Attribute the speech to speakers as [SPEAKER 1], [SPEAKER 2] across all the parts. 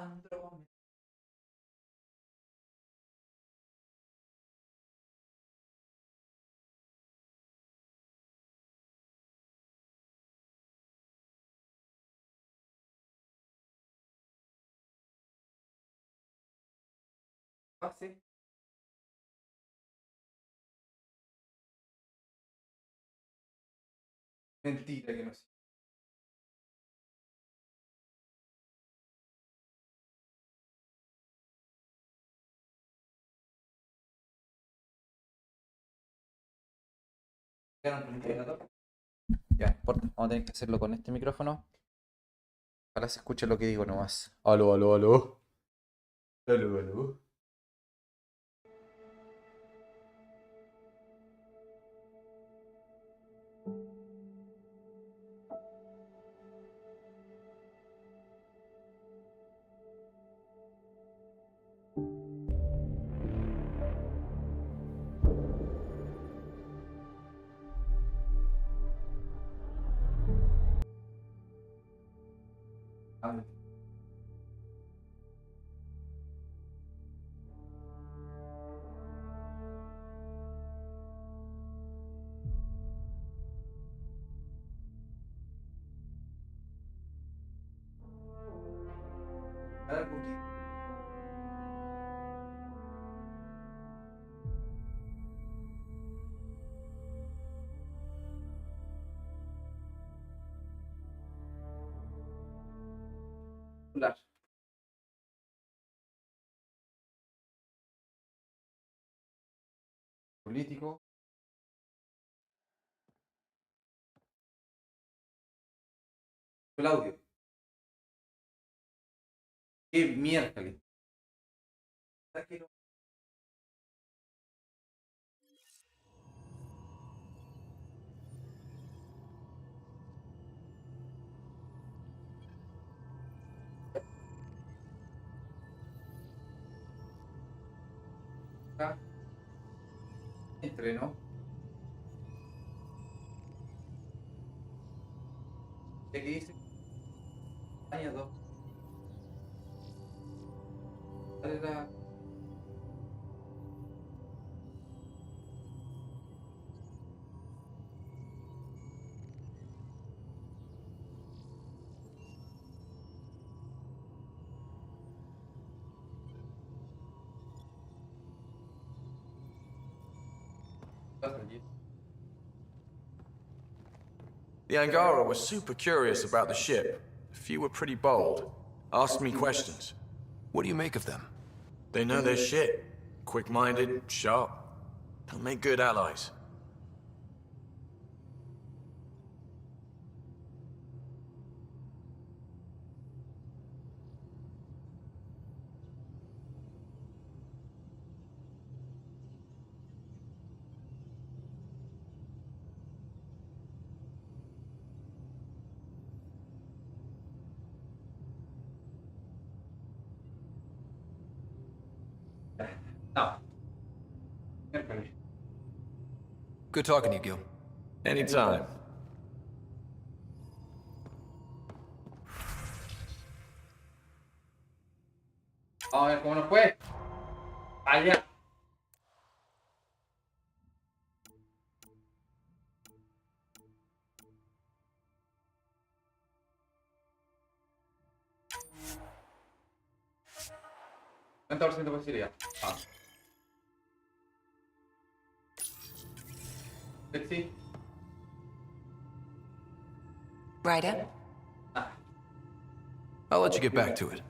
[SPEAKER 1] Andromeda. Pase. Mentira que no sé. Ya, importa. Vamos a tener que hacerlo con este micrófono. Ojalá se escuche lo que digo nomás. Aló, aló, aló. Aló, aló. Ah, algo que- Hablar. Político. El audio. Qué miércoles. Acá. Entreno. ¿Qué dice? Año 2. ¿Cuál era?
[SPEAKER 2] The Angara was super curious about the ship. A few were pretty bold. Asked me questions.
[SPEAKER 3] What do you make of them?
[SPEAKER 2] They know their shit. Quick-minded, sharp. They'll make good allies.
[SPEAKER 1] No. Miércoles.
[SPEAKER 3] Good talking to you, Gil.
[SPEAKER 2] Anytime.
[SPEAKER 1] Vamos a ver cómo nos fue. Allá. ¿90% de posibilidad? Ah. Sí.
[SPEAKER 4] Ryder,
[SPEAKER 1] Ah.
[SPEAKER 3] I'll let you get back to it.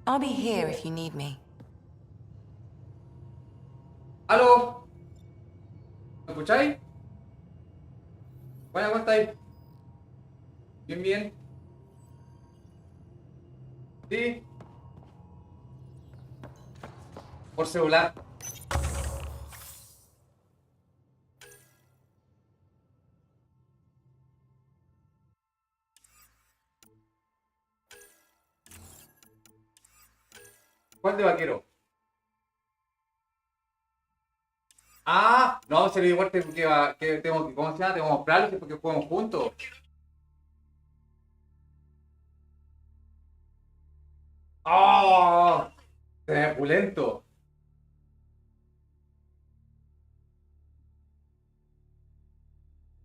[SPEAKER 4] I'll be here if you need me.
[SPEAKER 1] ¿Aló? ¿Me escucháis? Bueno, ¿cómo estáis? Bien, bien. Sí. Por celular. ¿Cuál de vaquero? Ah, no, se le igual que tengo que, ¿cómo se llama? Tengo que comprarlo porque jugamos juntos. ¡Oh! Se ve pulento.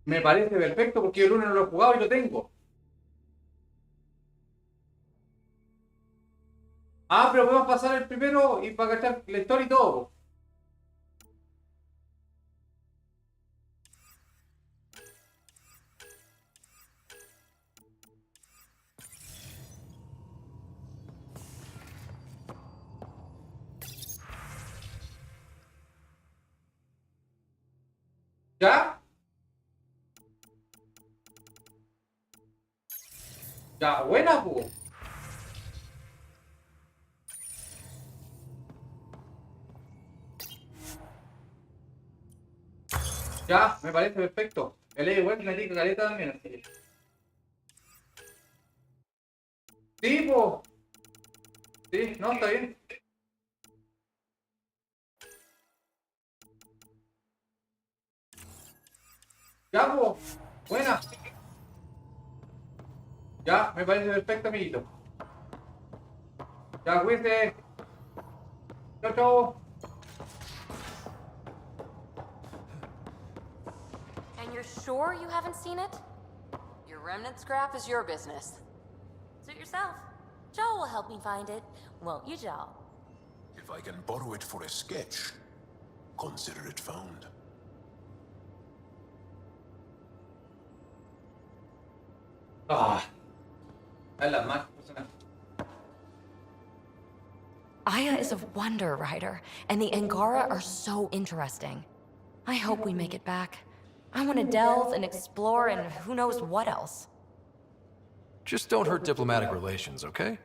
[SPEAKER 1] Me parece perfecto porque yo el uno no lo he jugado y lo tengo. Ah, pero podemos pasar el primero y para cachar la historia y todo. ¿Ya? Ya, buena, pues. Ya, me parece perfecto. El igual me tica caleta también, así que. Sí, pues. Sí, no, está bien. Ya, pues. Buena. Ya, me parece perfecto, amiguito. Ya, cuídate. Chao, chao.
[SPEAKER 5] And you're sure you haven't seen it? Your remnant scrap is your business. Suit yourself. Joel will help me find it. Won't you, Joel?
[SPEAKER 6] If I can borrow it for a sketch, consider it found.
[SPEAKER 1] Ah, es la más personal.
[SPEAKER 5] Aya is a wonder, Ryder, and the Angara are so interesting. I hope we make it back. I want to delve and explore and who knows what else.
[SPEAKER 3] Just don't hurt diplomatic relations, okay?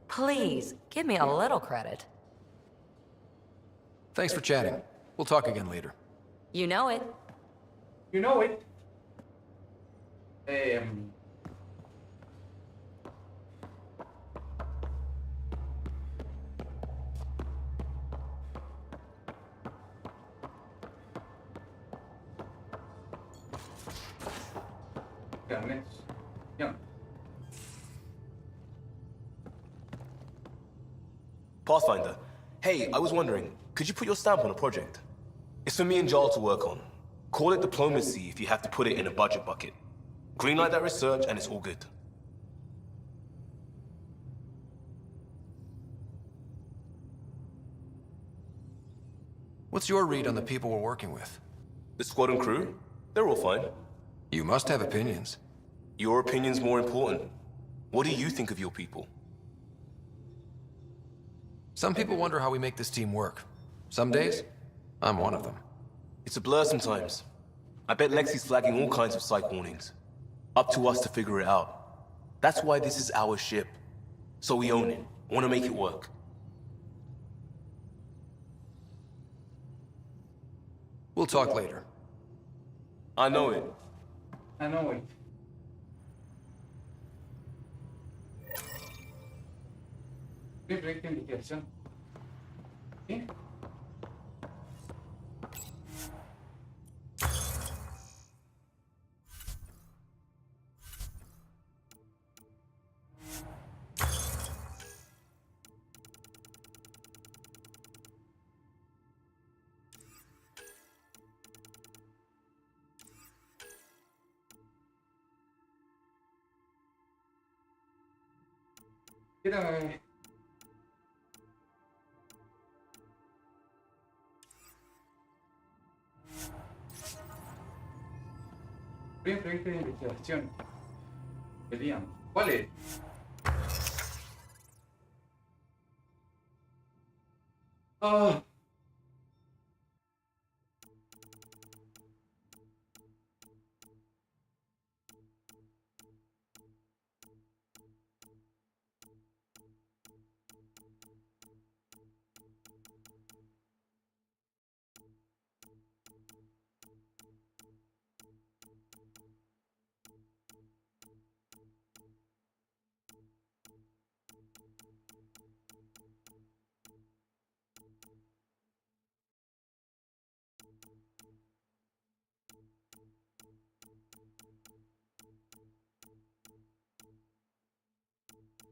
[SPEAKER 5] Please, give me a little credit.
[SPEAKER 3] Thanks for chatting. We'll talk again later.
[SPEAKER 5] You know it.
[SPEAKER 1] You know it. Ya.
[SPEAKER 7] Pathfinder, hey, I was wondering, could you put your stamp on a project? It's for me and Jarl to work on. Call it diplomacy if you have to put it in a budget bucket. Greenlight that research and it's all good.
[SPEAKER 3] What's your read on the people we're working with?
[SPEAKER 7] The squad and crew? They're all fine.
[SPEAKER 3] You must have opinions.
[SPEAKER 7] Your opinion's more important. What do you think of your people?
[SPEAKER 3] Some people wonder how we make this team work. Some days, I'm one of them.
[SPEAKER 7] It's a blur sometimes. I bet Lexi's flagging all kinds of psych warnings. Up to us to figure it out. That's why this is our ship. So we own it. Want to make it work.
[SPEAKER 3] We'll talk later.
[SPEAKER 7] I know it.
[SPEAKER 1] I know it. ¿Qué proyecto de investigación? ¿Sí? Mira, proyecto de investigación. Verían. ¿Cuál es? Ah,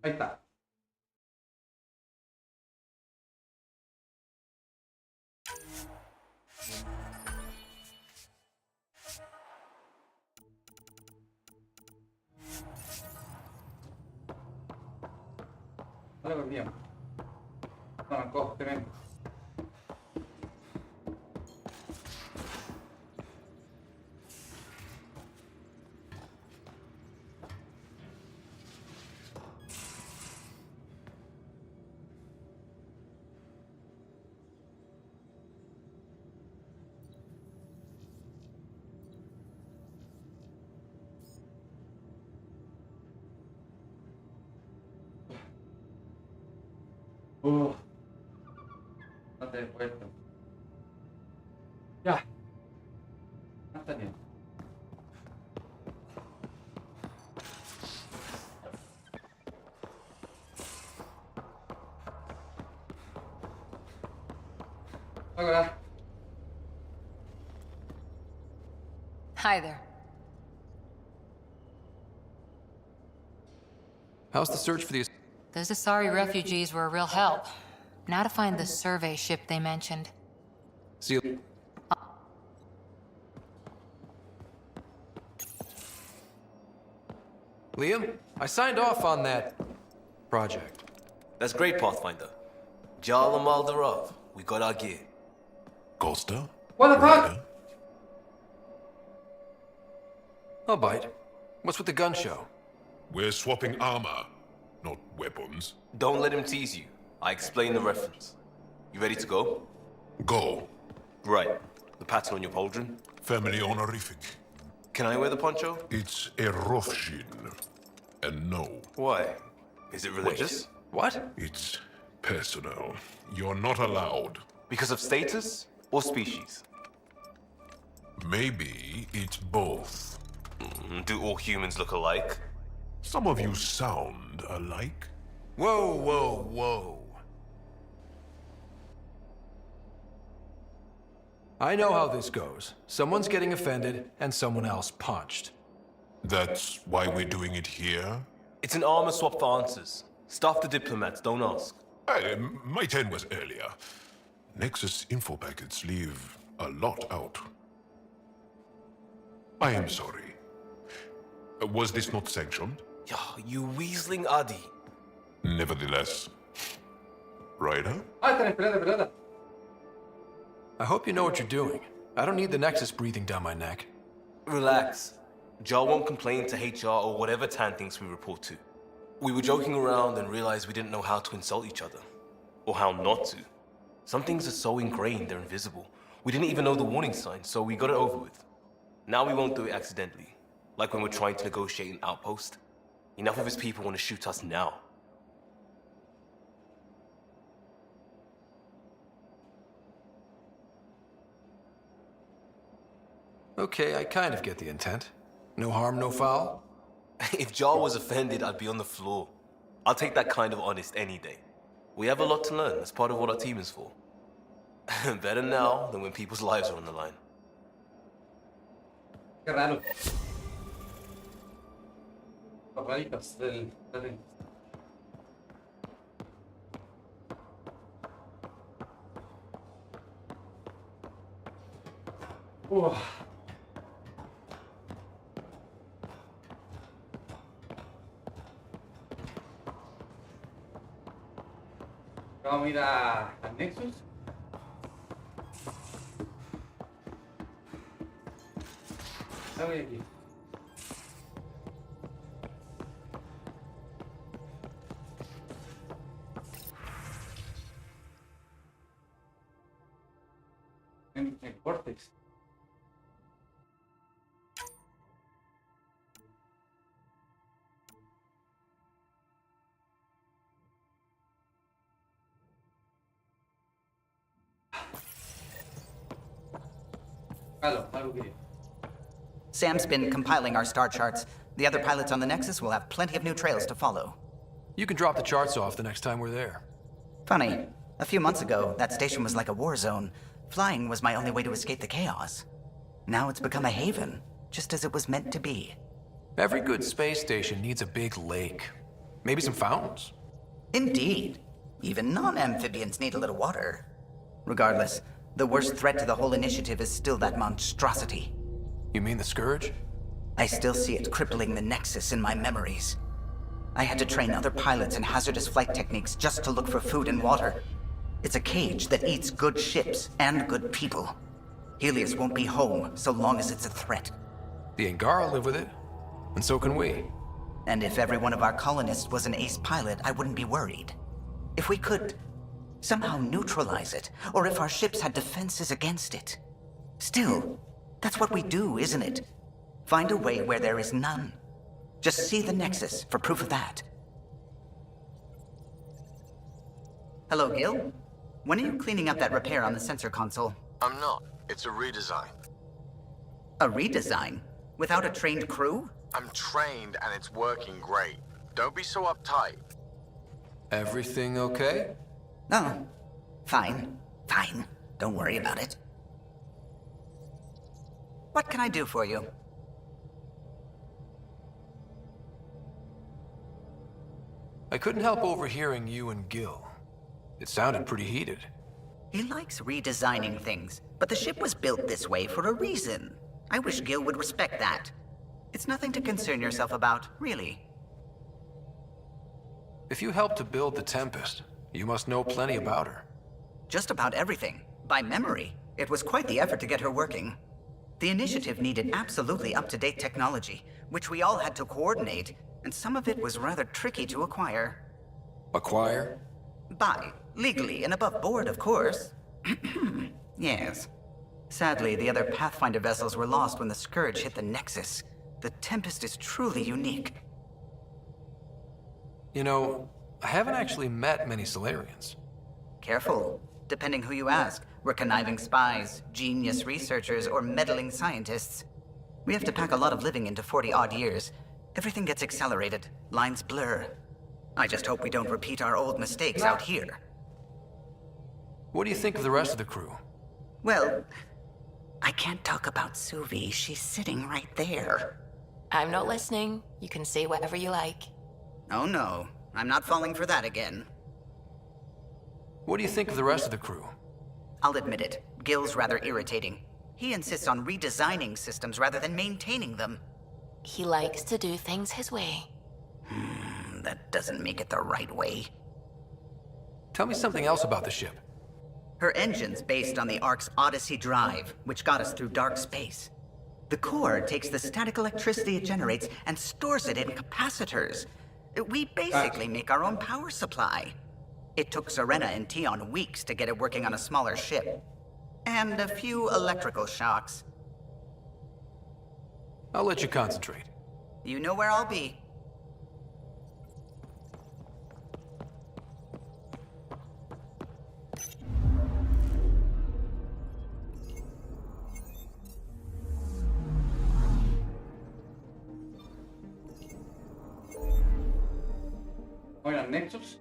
[SPEAKER 1] ahí está. No lo perdíamos. No, arrancó, tremendo. No te he puesto. Ya. No está bien. Hola.
[SPEAKER 8] Hi there.
[SPEAKER 3] How's the search for these?
[SPEAKER 8] Those Asari refugees were a real help. Now to find the survey ship they mentioned.
[SPEAKER 3] See, Liam, I signed off on that project.
[SPEAKER 7] That's great, Pathfinder. Jala Maldarov, we got our gear.
[SPEAKER 6] Costa?
[SPEAKER 1] What the fuck?
[SPEAKER 6] Ryder?
[SPEAKER 3] I'll bite. What's with the gun show?
[SPEAKER 6] We're swapping armor, not weapons.
[SPEAKER 7] Don't let him tease you. I explained the reference. You ready to go?
[SPEAKER 6] Go.
[SPEAKER 7] Right. The pattern on your pauldron?
[SPEAKER 6] Family honorific.
[SPEAKER 7] Can I wear the poncho?
[SPEAKER 6] It's a Rofshin. And no,
[SPEAKER 7] Why? Is it religious?
[SPEAKER 3] What?
[SPEAKER 6] it's personal. You're not allowed.
[SPEAKER 7] Because of status or species?
[SPEAKER 6] Maybe it's both.
[SPEAKER 7] Do all humans look alike?
[SPEAKER 6] Some of you sound alike.
[SPEAKER 3] Whoa, whoa, whoa. I know how this goes. Someone's getting offended, and someone else punched.
[SPEAKER 6] That's why we're doing it here?
[SPEAKER 7] It's an armor swap for answers. Stuff the diplomats, don't ask.
[SPEAKER 6] My turn was earlier. Nexus info packets leave a lot out. I am sorry. Was this not sanctioned?
[SPEAKER 7] Yeah, you weaseling Adi.
[SPEAKER 6] Nevertheless. Ryder?
[SPEAKER 1] Ah, está esperando, pelota.
[SPEAKER 3] I hope you know what you're doing. I don't need the Nexus breathing down my neck.
[SPEAKER 7] Relax. Jar won't complain to HR or whatever Tan thinks we report to. We were joking around and realized we didn't know how to insult each other. Or how not to. Some things are so ingrained they're invisible. We didn't even know the warning sign, so we got it over with. Now we won't do it accidentally. Like when we're trying to negotiate an outpost. Enough of his people want to shoot us now.
[SPEAKER 3] Okay, I kind of get the intent. No harm, no foul?
[SPEAKER 7] If Jar was offended, I'd be on the floor. I'll take that kind of honest any day. We have a lot to learn. That's part of what our team is for. Better now than when people's lives are on the line.
[SPEAKER 1] Qué raro. Los raditos del... Vamos a ir al Nexus. Voy aquí. En Vortex. Algo quería.
[SPEAKER 9] Sam's been compiling our star charts. The other pilots on the Nexus will have plenty of new trails to follow.
[SPEAKER 3] You can drop the charts off the next time we're there.
[SPEAKER 9] Funny, a few months ago, that station was like a war zone. Flying was my only way to escape the chaos. Now it's become a haven, just as it was meant to be.
[SPEAKER 3] Every good space station needs a big lake. Maybe some fountains.
[SPEAKER 9] Indeed. Even non-amphibians need a little water. Regardless, the worst threat to the whole initiative is still that monstrosity.
[SPEAKER 3] You mean the Scourge?
[SPEAKER 9] I still see it crippling the Nexus in my memories. I had to train other pilots in hazardous flight techniques just to look for food and water. It's a cage that eats good ships and good people. Helios won't be home so long as it's a threat.
[SPEAKER 3] The Angara live with it, and so can we.
[SPEAKER 9] And if every one of our colonists was an ace pilot, I wouldn't be worried. If we could somehow neutralize it, or if our ships had defenses against it. Still, that's what we do, isn't it? Find a way where there is none. Just see the Nexus for proof of that. Hello, Gil. When are you cleaning up that repair on the sensor console?
[SPEAKER 10] I'm not. It's a redesign.
[SPEAKER 9] A redesign? Without a trained crew?
[SPEAKER 10] I'm trained and it's working great. Don't be so uptight.
[SPEAKER 3] Everything okay?
[SPEAKER 9] Oh, fine. Fine. Don't worry about it. What can I do for you?
[SPEAKER 3] I couldn't help overhearing you and Gil. It sounded pretty heated.
[SPEAKER 9] He likes redesigning things, but the ship was built this way for a reason. I wish Gil would respect that. It's nothing to concern yourself about, really.
[SPEAKER 3] If you helped to build the Tempest, you must know plenty about her.
[SPEAKER 9] Just about everything. By memory. It was quite the effort to get her working. The initiative needed absolutely up-to-date technology, which we all had to coordinate, and some of it was rather tricky to acquire.
[SPEAKER 3] Acquire?
[SPEAKER 9] Buy. Legally and above board, of course. Yes. Sadly, the other Pathfinder vessels were lost when the Scourge hit the Nexus. The Tempest is truly unique.
[SPEAKER 3] You know, I haven't actually met many Solarians.
[SPEAKER 9] Careful. Depending who you ask, we're conniving spies, genius researchers, or meddling scientists. We have to pack a lot of living into 40-odd years. Everything gets accelerated. Lines blur. I just hope we don't repeat our old mistakes out here.
[SPEAKER 3] What do you think of the rest of the crew?
[SPEAKER 9] Well, I can't talk about Suvi. She's sitting right there.
[SPEAKER 4] I'm not listening. You can say whatever you like.
[SPEAKER 9] Oh no, I'm not falling for that again.
[SPEAKER 3] What do you think of the rest of the crew?
[SPEAKER 9] I'll admit it, Gil's rather irritating. He insists on redesigning systems rather than maintaining them.
[SPEAKER 4] He likes to do things his way.
[SPEAKER 9] That doesn't make it the right way.
[SPEAKER 3] Tell me something else about the ship.
[SPEAKER 9] Her engine's based on the Ark's Odyssey drive, which got us through dark space. The core takes the static electricity it generates and stores it in capacitors. We basically make our own power supply. It took Serena and Tion weeks to get it working on a smaller ship. And a few electrical shocks.
[SPEAKER 3] I'll let you concentrate.
[SPEAKER 9] You know where I'll be.
[SPEAKER 1] Bueno, Nexus.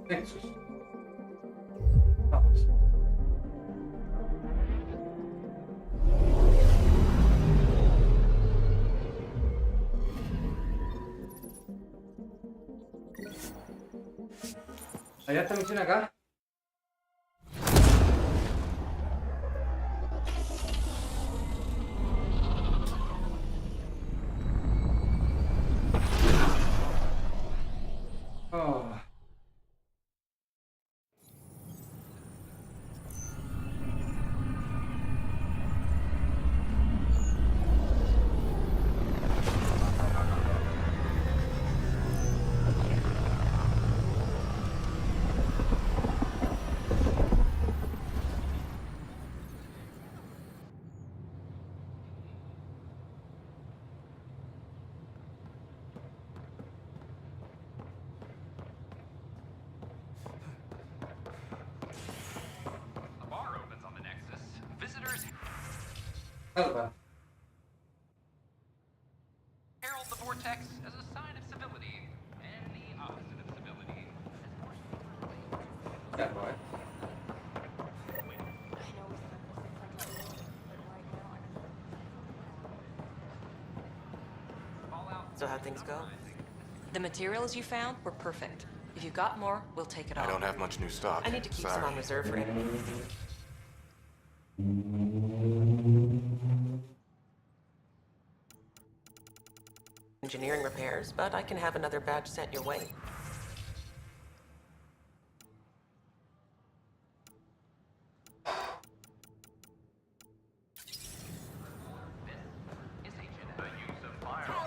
[SPEAKER 1] Nexus. Vamos. Allá esta misión acá. Oh. Alba.
[SPEAKER 11] Herald the vortex as a sign of civility, and the opposite of civility as So how'd things go? The materials you found were perfect. If you've got more, we'll take it all.
[SPEAKER 3] I don't have much new stock.
[SPEAKER 11] I need to keep some on reserve for you. Engineering repairs, but I can have another batch sent your way.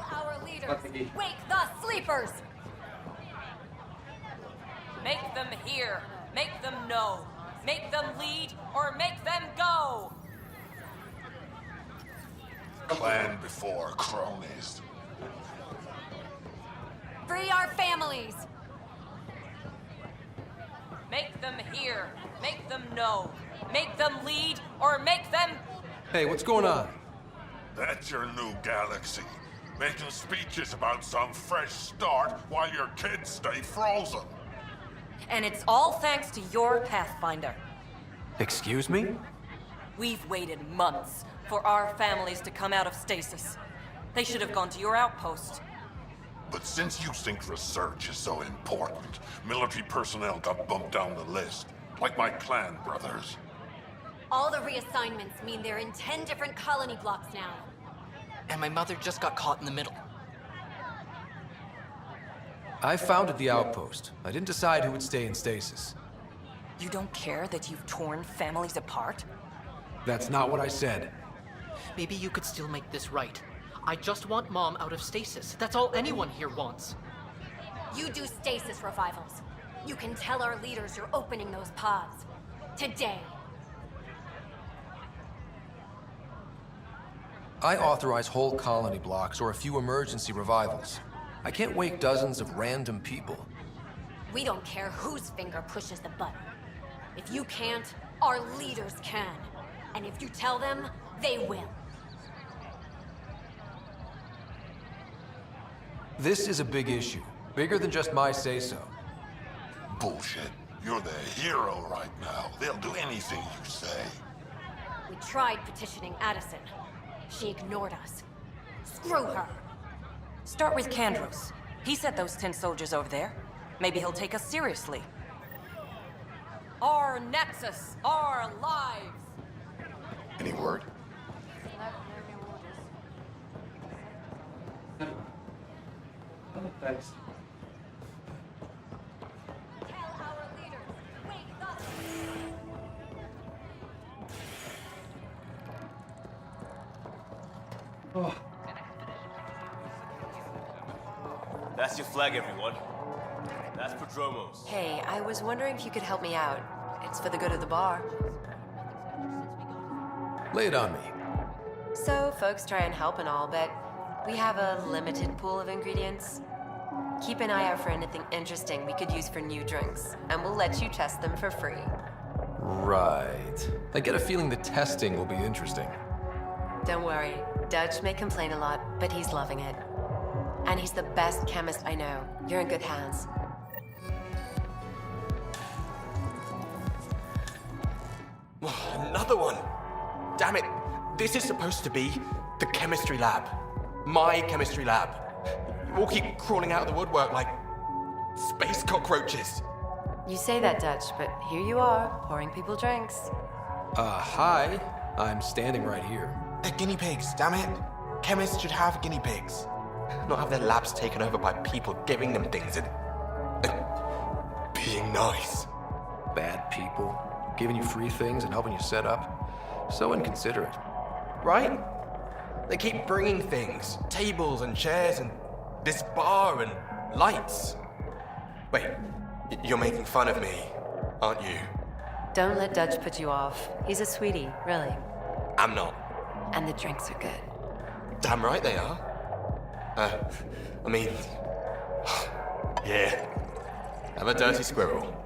[SPEAKER 5] Tell our leaders, wake the sleepers!
[SPEAKER 11] Make them hear, make them know, make them lead, or make them go!
[SPEAKER 6] Clan before cronies.
[SPEAKER 5] Free our families!
[SPEAKER 11] Make them hear, make them know, make them lead, or make them...
[SPEAKER 3] Hey, what's going on?
[SPEAKER 6] That's your new galaxy. Making speeches about some fresh start while your kids stay frozen.
[SPEAKER 11] And it's all thanks to your Pathfinder.
[SPEAKER 3] Excuse me?
[SPEAKER 11] We've waited months for our families to come out of stasis. They should have gone to your outpost.
[SPEAKER 6] But since you think research is so important, military personnel got bumped down the list. Like my clan brothers.
[SPEAKER 5] All the reassignments mean they're in 10 different colony blocks now.
[SPEAKER 12] And my mother just got caught in the middle.
[SPEAKER 3] I founded the outpost. I didn't decide who would stay in stasis.
[SPEAKER 11] You don't care that you've torn families apart?
[SPEAKER 3] That's not what I said.
[SPEAKER 12] Maybe you could still make this right. I just want Mom out of stasis. That's all anyone here wants.
[SPEAKER 5] You do stasis revivals. You can tell our leaders you're opening those pods. Today.
[SPEAKER 3] I authorize whole colony blocks or a few emergency revivals. I can't wake dozens of random people.
[SPEAKER 5] We don't care whose finger pushes the button. If you can't, our leaders can. And if you tell them, they will.
[SPEAKER 3] This is a big issue. Bigger than just my say-so.
[SPEAKER 6] Bullshit. You're the hero right now. They'll do anything you say.
[SPEAKER 5] We tried petitioning Addison. She ignored us. Screw her.
[SPEAKER 11] Start with Kandros. He sent those 10 soldiers over there. Maybe he'll take us seriously. Our Nexus, our lives!
[SPEAKER 6] Any word?
[SPEAKER 1] Thanks.
[SPEAKER 5] Tell our leaders, wake the...
[SPEAKER 1] Oh.
[SPEAKER 7] That's your flag, everyone. That's Prodromos.
[SPEAKER 13] Hey, I was wondering if you could help me out. It's for the good of the bar.
[SPEAKER 3] Lay it on me.
[SPEAKER 13] So, folks try and help and all, but we have a limited pool of ingredients. Keep an eye out for anything interesting we could use for new drinks, and we'll let you test them for free.
[SPEAKER 3] Right. I get a feeling the testing will be interesting.
[SPEAKER 13] Don't worry, Dutch may complain a lot, but he's loving it. And he's the best chemist I know. You're in good hands.
[SPEAKER 7] Another one! Damn it! This is supposed to be the chemistry lab. My chemistry lab. You all keep crawling out of the woodwork like space cockroaches.
[SPEAKER 13] You say that, Dutch, but here you are, pouring people drinks.
[SPEAKER 3] Hi. I'm standing right here.
[SPEAKER 7] They're guinea pigs, damn it. Chemists should have guinea pigs. Not have their labs taken over by people giving them things and being nice.
[SPEAKER 3] Bad people. Giving you free things and helping you set up. So inconsiderate.
[SPEAKER 7] Right? They keep bringing things. Tables and chairs and this bar and lights. Wait, you're making fun of me, aren't you?
[SPEAKER 13] Don't let Dutch put you off. He's a sweetie, really.
[SPEAKER 7] I'm not.
[SPEAKER 13] And the drinks are good.
[SPEAKER 7] Damn right they are. I mean... yeah. Have a dirty squirrel.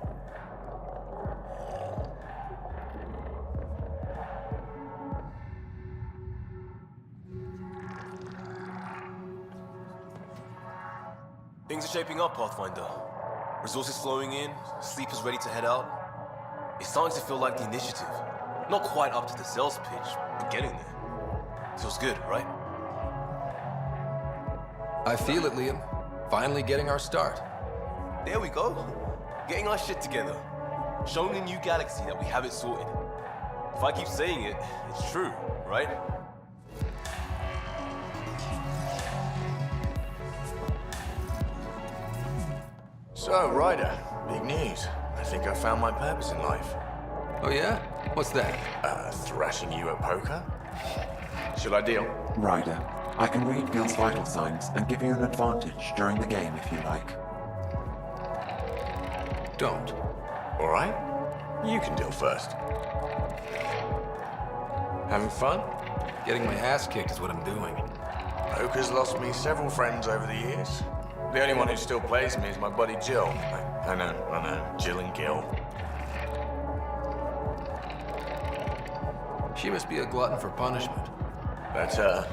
[SPEAKER 7] Things are shaping up, Pathfinder. Resources flowing in, sleepers ready to head out. It's starting to feel like the initiative. Not quite up to the sales pitch, but getting there. Feels good, right?
[SPEAKER 3] I feel it, Liam. Finally getting our start.
[SPEAKER 7] There we go. Getting our shit together. Showing the new galaxy that we have it sorted. If I keep saying it, it's true, right?
[SPEAKER 10] So, Ryder, big news. I think I found my purpose in life.
[SPEAKER 3] Oh yeah? What's that?
[SPEAKER 10] Thrashing you at poker? Should I deal?
[SPEAKER 14] Ryder, I can read Gil's vital signs and give you an advantage during the game if you like.
[SPEAKER 3] Don't.
[SPEAKER 10] All right. You can deal first. Having fun?
[SPEAKER 3] Getting my ass kicked is what I'm doing.
[SPEAKER 10] Poker's lost me several friends over the years. The only one who still plays me is my buddy Jill. I know. Jill and Gil.
[SPEAKER 3] She must be a glutton for punishment.
[SPEAKER 10] That's her.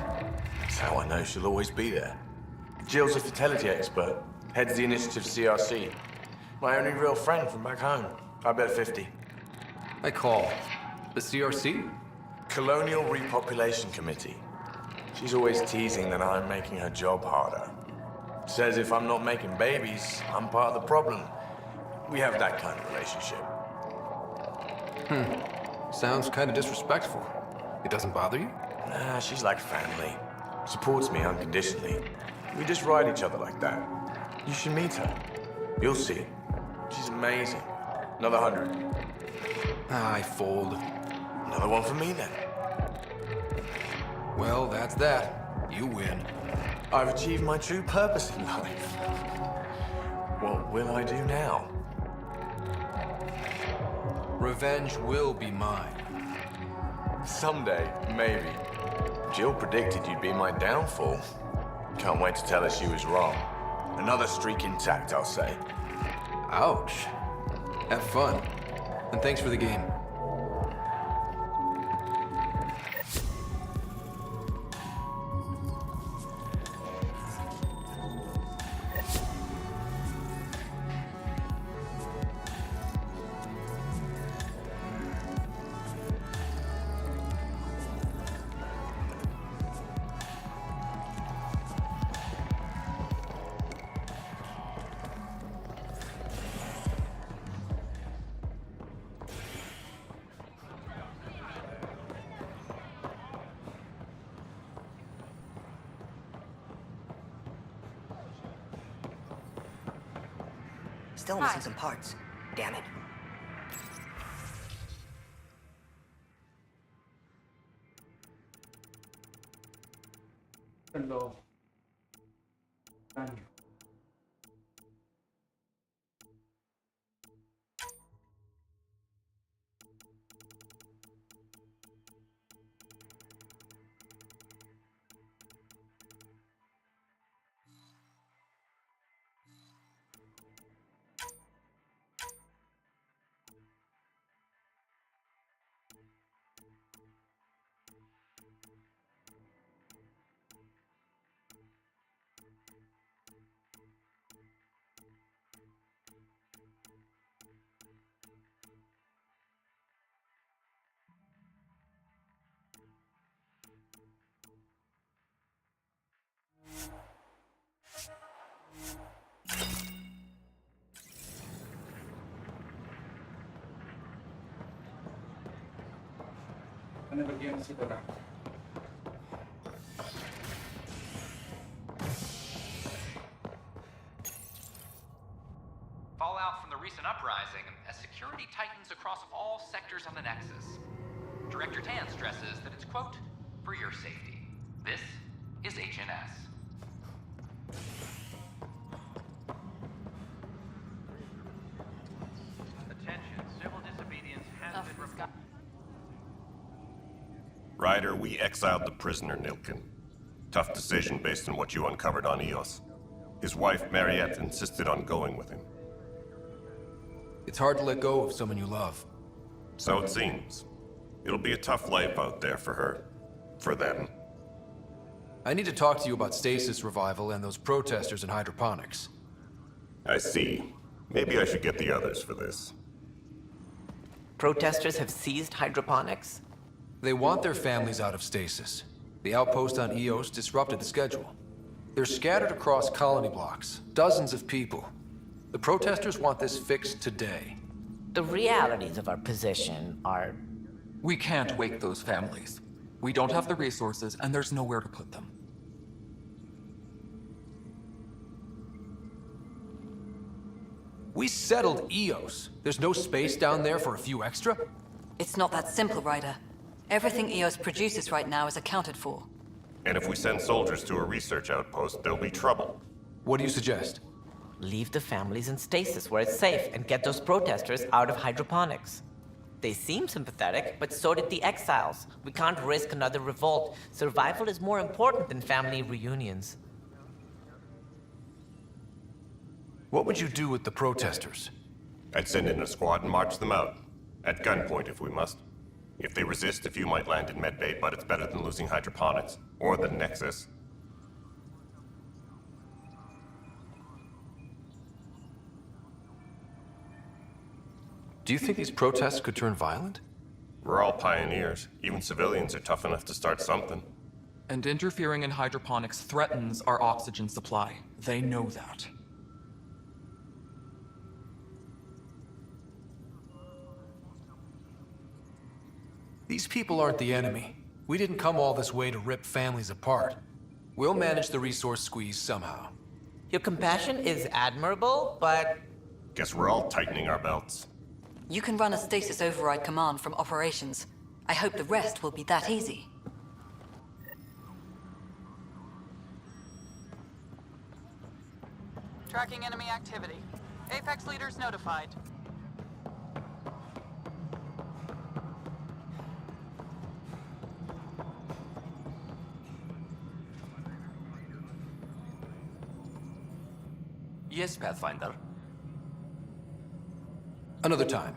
[SPEAKER 10] That's how I know she'll always be there. Jill's a fidelity expert. Heads the initiative CRC. My only real friend from back home. I bet 50.
[SPEAKER 3] I call. The CRC?
[SPEAKER 10] Colonial Repopulation Committee. She's always teasing that I'm making her job harder. Says if I'm not making babies, I'm part of the problem. We have that kind of relationship.
[SPEAKER 3] Sounds kind of disrespectful. It doesn't bother you?
[SPEAKER 10] Nah, she's like family. Supports me unconditionally. We just ride each other like that. You should meet her. You'll see. She's amazing. Another 100.
[SPEAKER 3] I fold.
[SPEAKER 10] Another one for me then.
[SPEAKER 3] Well, that's that. You win.
[SPEAKER 10] I've achieved my true purpose in life. What will I do now?
[SPEAKER 3] Revenge will be mine.
[SPEAKER 10] Someday, maybe. Jill predicted you'd be my downfall. Can't wait to tell her she was wrong. Another streak intact, I'll say.
[SPEAKER 3] Ouch. Have fun. And thanks for the game.
[SPEAKER 9] Still missing some parts. Damn it.
[SPEAKER 1] Hello. Ano bagian situ lah?
[SPEAKER 15] Fallout from the recent uprising as security tightens across all sectors of the Nexus. Director Tan stresses that it's, quote, for your safety. This is HNS. Attention, civil disobedience has been reported.
[SPEAKER 16] Ryder, we exiled the prisoner Nilkin. Tough decision based on what you uncovered on Eos. His wife, Mariette, insisted on going with him.
[SPEAKER 3] It's hard to let go of someone you love.
[SPEAKER 16] So it seems. It'll be a tough life out there for her. For them.
[SPEAKER 3] I need to talk to you about stasis revival and those protesters in hydroponics.
[SPEAKER 16] I see. Maybe I should get the others for this.
[SPEAKER 17] Protesters have seized hydroponics?
[SPEAKER 3] They want their families out of stasis. The outpost on Eos disrupted the schedule. They're scattered across colony blocks, dozens of people. The protesters want this fixed today.
[SPEAKER 17] The realities of our position are...
[SPEAKER 18] We can't wake those families. We don't have the resources, and there's nowhere to put them.
[SPEAKER 3] We settled Eos. There's no space down there for a few extra?
[SPEAKER 11] It's not that simple, Ryder. Everything EOS produces right now is accounted for.
[SPEAKER 16] And if we send soldiers to a research outpost, there'll be trouble.
[SPEAKER 3] What do you suggest?
[SPEAKER 17] Leave the families in stasis where it's safe and get those protesters out of hydroponics. They seem sympathetic, but so did the exiles. We can't risk another revolt. Survival is more important than family reunions.
[SPEAKER 3] What would you do with the protesters?
[SPEAKER 16] I'd send in a squad and march them out. At gunpoint if we must. If they resist, a few might land in medbay, but it's better than losing hydroponics. Or the Nexus.
[SPEAKER 3] Do you think these protests could turn violent?
[SPEAKER 16] We're all pioneers. Even civilians are tough enough to start something.
[SPEAKER 18] And interfering in hydroponics threatens our oxygen supply. They know that.
[SPEAKER 3] These people aren't the enemy. We didn't come all this way to rip families apart. We'll manage the resource squeeze somehow.
[SPEAKER 17] Your compassion is admirable, but...
[SPEAKER 16] Guess we're all tightening our belts.
[SPEAKER 11] You can run a stasis override command from operations. I hope the rest will be that easy.
[SPEAKER 19] Tracking enemy activity. Apex leaders notified.
[SPEAKER 18] Yes, Pathfinder.
[SPEAKER 3] Another time.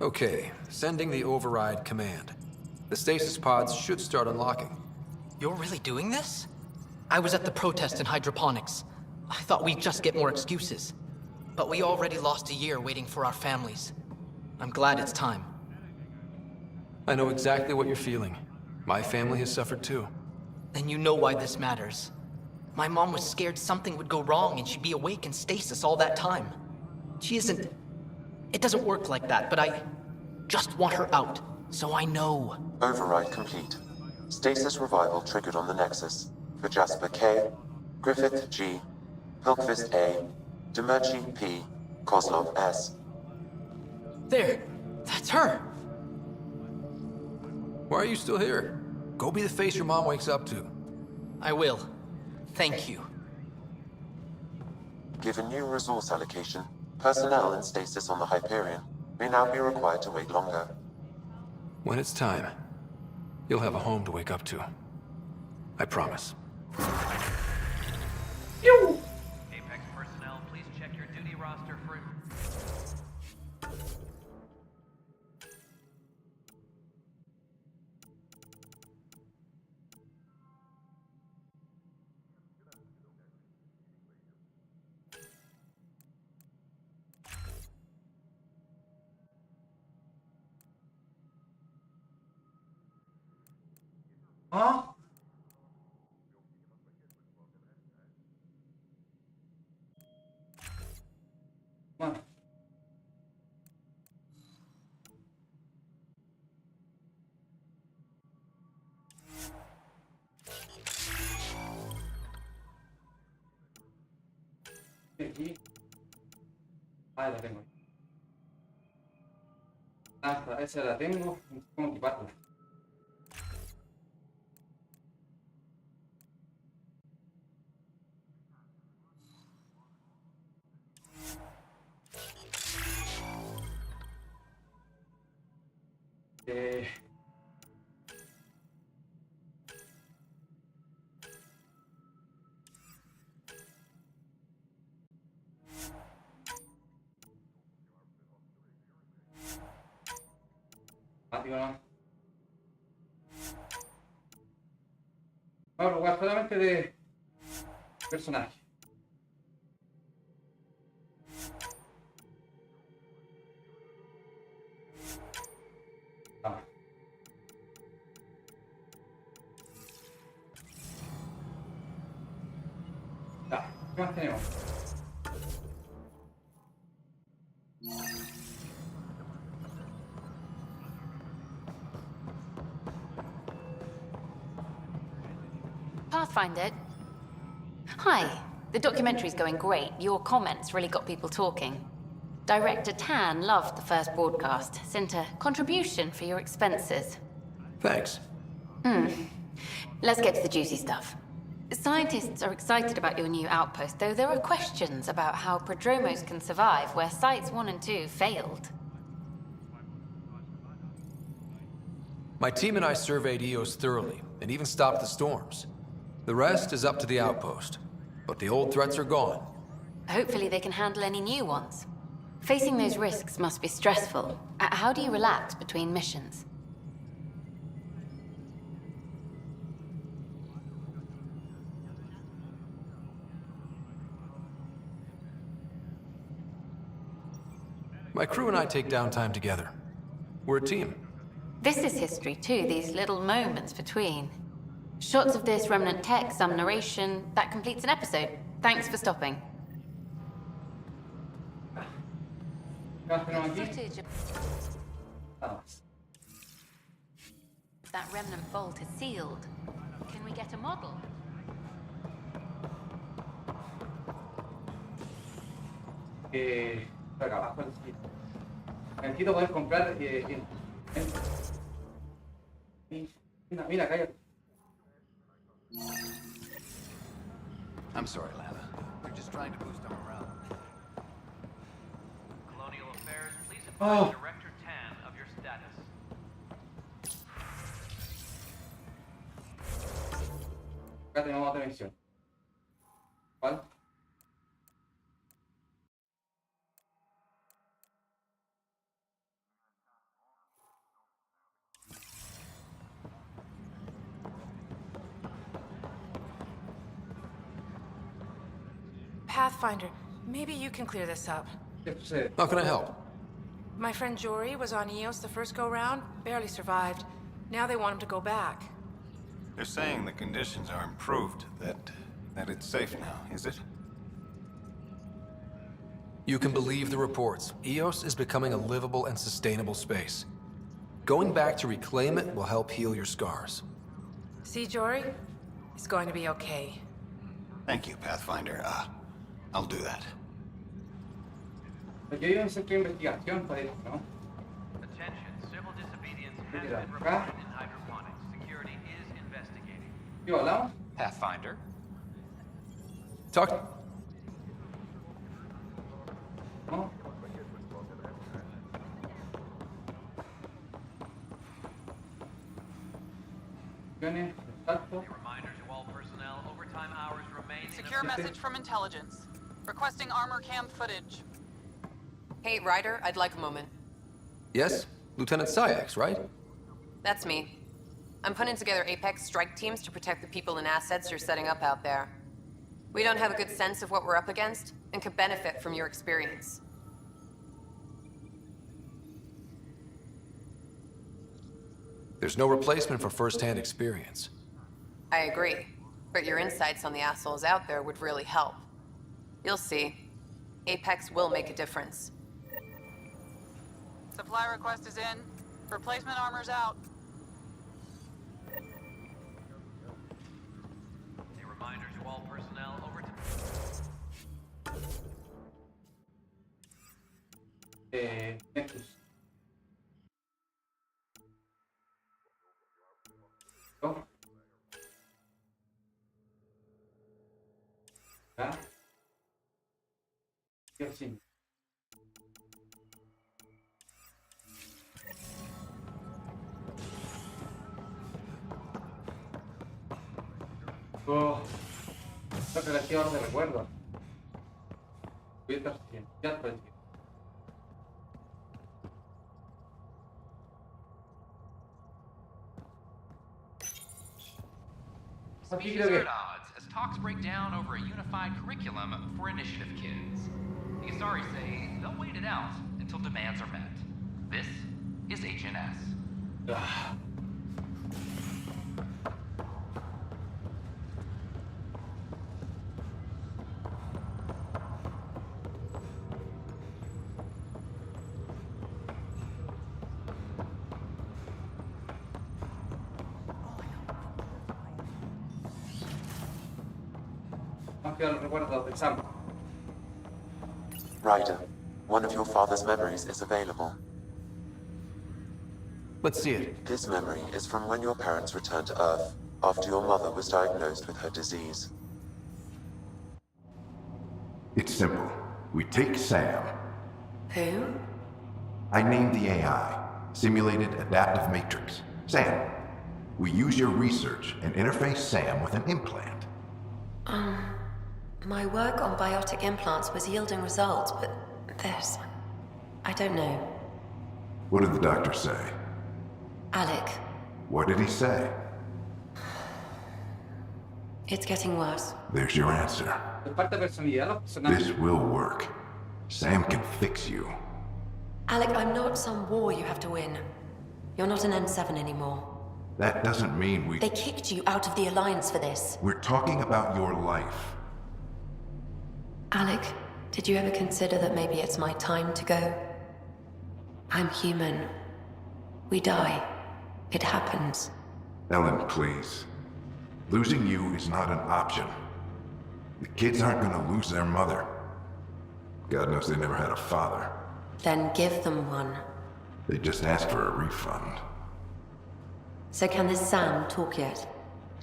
[SPEAKER 3] Okay, sending the override command. The stasis pods should start unlocking.
[SPEAKER 12] You're really doing this? I was at the protest in hydroponics. I thought we'd just get more excuses. But we already lost a year waiting for our families. I'm glad it's time.
[SPEAKER 3] I know exactly what you're feeling. My family has suffered too.
[SPEAKER 12] Then you know why this matters. My mom was scared something would go wrong and she'd be awake in stasis all that time. She isn't... It doesn't work like that, but I just want her out, so I know.
[SPEAKER 14] Override complete. Stasis revival triggered on the Nexus. For Jasper K, Griffith G, Hilkvist A, Demerchi P, Kozlov S.
[SPEAKER 12] There! That's her!
[SPEAKER 3] Why are you still here? Go be the face your mom wakes up to.
[SPEAKER 12] I will. Thank you.
[SPEAKER 14] Given new resource allocation, personnel in stasis on the Hyperion may now be required to wait longer.
[SPEAKER 3] When it's time, you'll have a home to wake up to. I promise.
[SPEAKER 15] Apex personnel, please check your duty roster for...
[SPEAKER 1] Huh? Come on. Aquí. Ah, la tengo. Ah, esa la tengo. ¿Cómo equiparla? Vamos a jugar solamente de personaje. ¿Qué más tenemos?
[SPEAKER 8] Pathfinder. Hi. The documentary's going great. Your comments really got people talking. Director Tan loved the first broadcast. Sent a contribution for your expenses.
[SPEAKER 3] Thanks.
[SPEAKER 8] Let's get to the juicy stuff. Scientists are excited about your new outpost, though there are questions about how prodromos can survive where Sites 1 and 2 failed.
[SPEAKER 3] My team and I surveyed EOS thoroughly, and even stopped the storms. The rest is up to the outpost, but the old threats are gone.
[SPEAKER 8] Hopefully they can handle any new ones. Facing those risks must be stressful. How do you relax between missions?
[SPEAKER 3] My crew and I take downtime together. We're a team.
[SPEAKER 8] This is history too, these little moments between. Shots of this remnant tech, some narration, that completes an episode. Thanks for stopping. Footage of that remnant vault is sealed. Can we get a model?
[SPEAKER 1] Acá abajo necesito poder comprar mira, cállate.
[SPEAKER 20] I'm sorry, Lana. We're just trying to boost our morale.
[SPEAKER 15] Colonial Affairs, please advise Director Tan of your status.
[SPEAKER 1] Acá tenemos otra misión. ¿Cuál?
[SPEAKER 21] Pathfinder, maybe you can clear this up.
[SPEAKER 3] How can I help?
[SPEAKER 21] My friend Jory was on EOS the first go-round, barely survived. Now they want him to go back.
[SPEAKER 20] They're saying the conditions are improved, that it's safe now, is it?
[SPEAKER 3] You can believe the reports. EOS is becoming a livable and sustainable space. Going back to reclaim it will help heal your scars.
[SPEAKER 21] See, Jory? It's going to be okay.
[SPEAKER 20] Thank you, Pathfinder. I'll do that.
[SPEAKER 1] Aquí hay un centro de investigación para esto, ¿no?
[SPEAKER 15] Attention, civil disobedience has been reported in hydroponics. Security is investigating.
[SPEAKER 1] ¿Qué hablamos?
[SPEAKER 15] Pathfinder.
[SPEAKER 3] Talk.
[SPEAKER 1] ¿No?
[SPEAKER 19] Secure message from intelligence. Requesting armor cam footage.
[SPEAKER 11] Hey, Ryder, I'd like a moment.
[SPEAKER 3] Yes? Lieutenant Syx, right?
[SPEAKER 11] That's me. I'm putting together Apex strike teams to protect the people and assets you're setting up out there. We don't have a good sense of what we're up against, and could benefit from your experience.
[SPEAKER 3] There's no replacement for first-hand experience.
[SPEAKER 11] I agree, but your insights on the assholes out there would really help. You'll see. Apex will make a difference.
[SPEAKER 19] Supply request is in. Replacement armor's out.
[SPEAKER 15] A reminder to all personnel over to...
[SPEAKER 1] Nexus. ¿No? ¿Ah? ¿Qué así? Oh, creo que la hacía ahora de recuerdo. Voy a estar bien, ya estoy bien.
[SPEAKER 15] Species are at odds as talks break down over a unified curriculum for initiative kids. The Asari say they'll wait it out until demands are met. This is HNS.
[SPEAKER 1] Aunque los recuerdos de Sam.
[SPEAKER 14] Ryder, one of your father's memories is available.
[SPEAKER 3] Let's see it.
[SPEAKER 14] This memory is from when your parents returned to Earth, after your mother was diagnosed with her disease.
[SPEAKER 2] It's simple. We take Sam.
[SPEAKER 21] Who?
[SPEAKER 2] I named the AI, Simulated Adaptive Matrix. Sam. We use your research and interface Sam with an implant.
[SPEAKER 13] My work on biotic implants was yielding results, but this... I don't know.
[SPEAKER 2] What did the doctor say?
[SPEAKER 13] Alec,
[SPEAKER 2] What did he say?
[SPEAKER 13] it's getting worse.
[SPEAKER 2] There's your answer.
[SPEAKER 1] De parte de personalidad, los personajes.
[SPEAKER 2] This will work. Sam can fix you.
[SPEAKER 13] Alec, I'm not some war you have to win. You're not an N7 anymore.
[SPEAKER 2] That doesn't mean we...
[SPEAKER 13] They kicked you out of the Alliance for this.
[SPEAKER 2] We're talking about your life.
[SPEAKER 13] Alec, did you ever consider that maybe it's my time to go? I'm human. We die. It happens.
[SPEAKER 2] Ellen, please. Losing you is not an option. The kids aren't gonna lose their mother. God knows they never had a father.
[SPEAKER 13] Then give them one.
[SPEAKER 2] They just asked for a refund.
[SPEAKER 13] So can this Sam talk yet?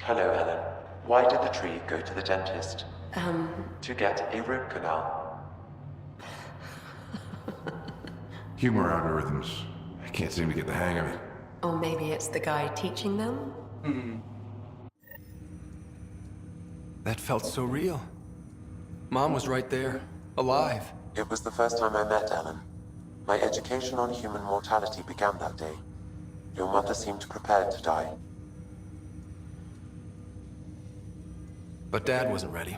[SPEAKER 14] Hello, Ellen. Why did the tree go to the dentist? To get a root canal.
[SPEAKER 2] Humor algorithms. I can't seem to get the hang of it.
[SPEAKER 13] Or maybe it's the guy teaching them?
[SPEAKER 3] That felt so real. Mom was right there, alive.
[SPEAKER 14] It was the first time I met Ellen. My education on human mortality began that day. Your mother seemed prepared to die.
[SPEAKER 3] But Dad wasn't ready.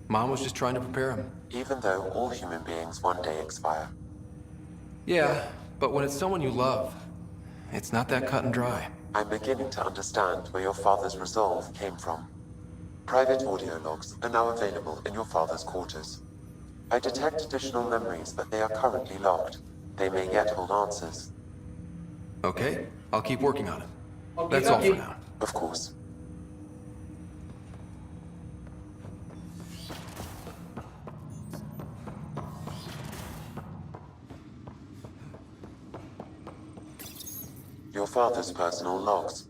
[SPEAKER 3] Mom was just trying to prepare him.
[SPEAKER 14] Even though all human beings one day expire.
[SPEAKER 3] Yeah, but when it's someone you love, it's not that cut and dry.
[SPEAKER 14] I'm beginning to understand where your father's resolve came from. Private audio logs are now available in your father's quarters. I detect additional memories, but they are currently locked. They may yet hold answers.
[SPEAKER 3] Okay, I'll keep working on it. That's all for now.
[SPEAKER 14] Of course. Your father's personal logs.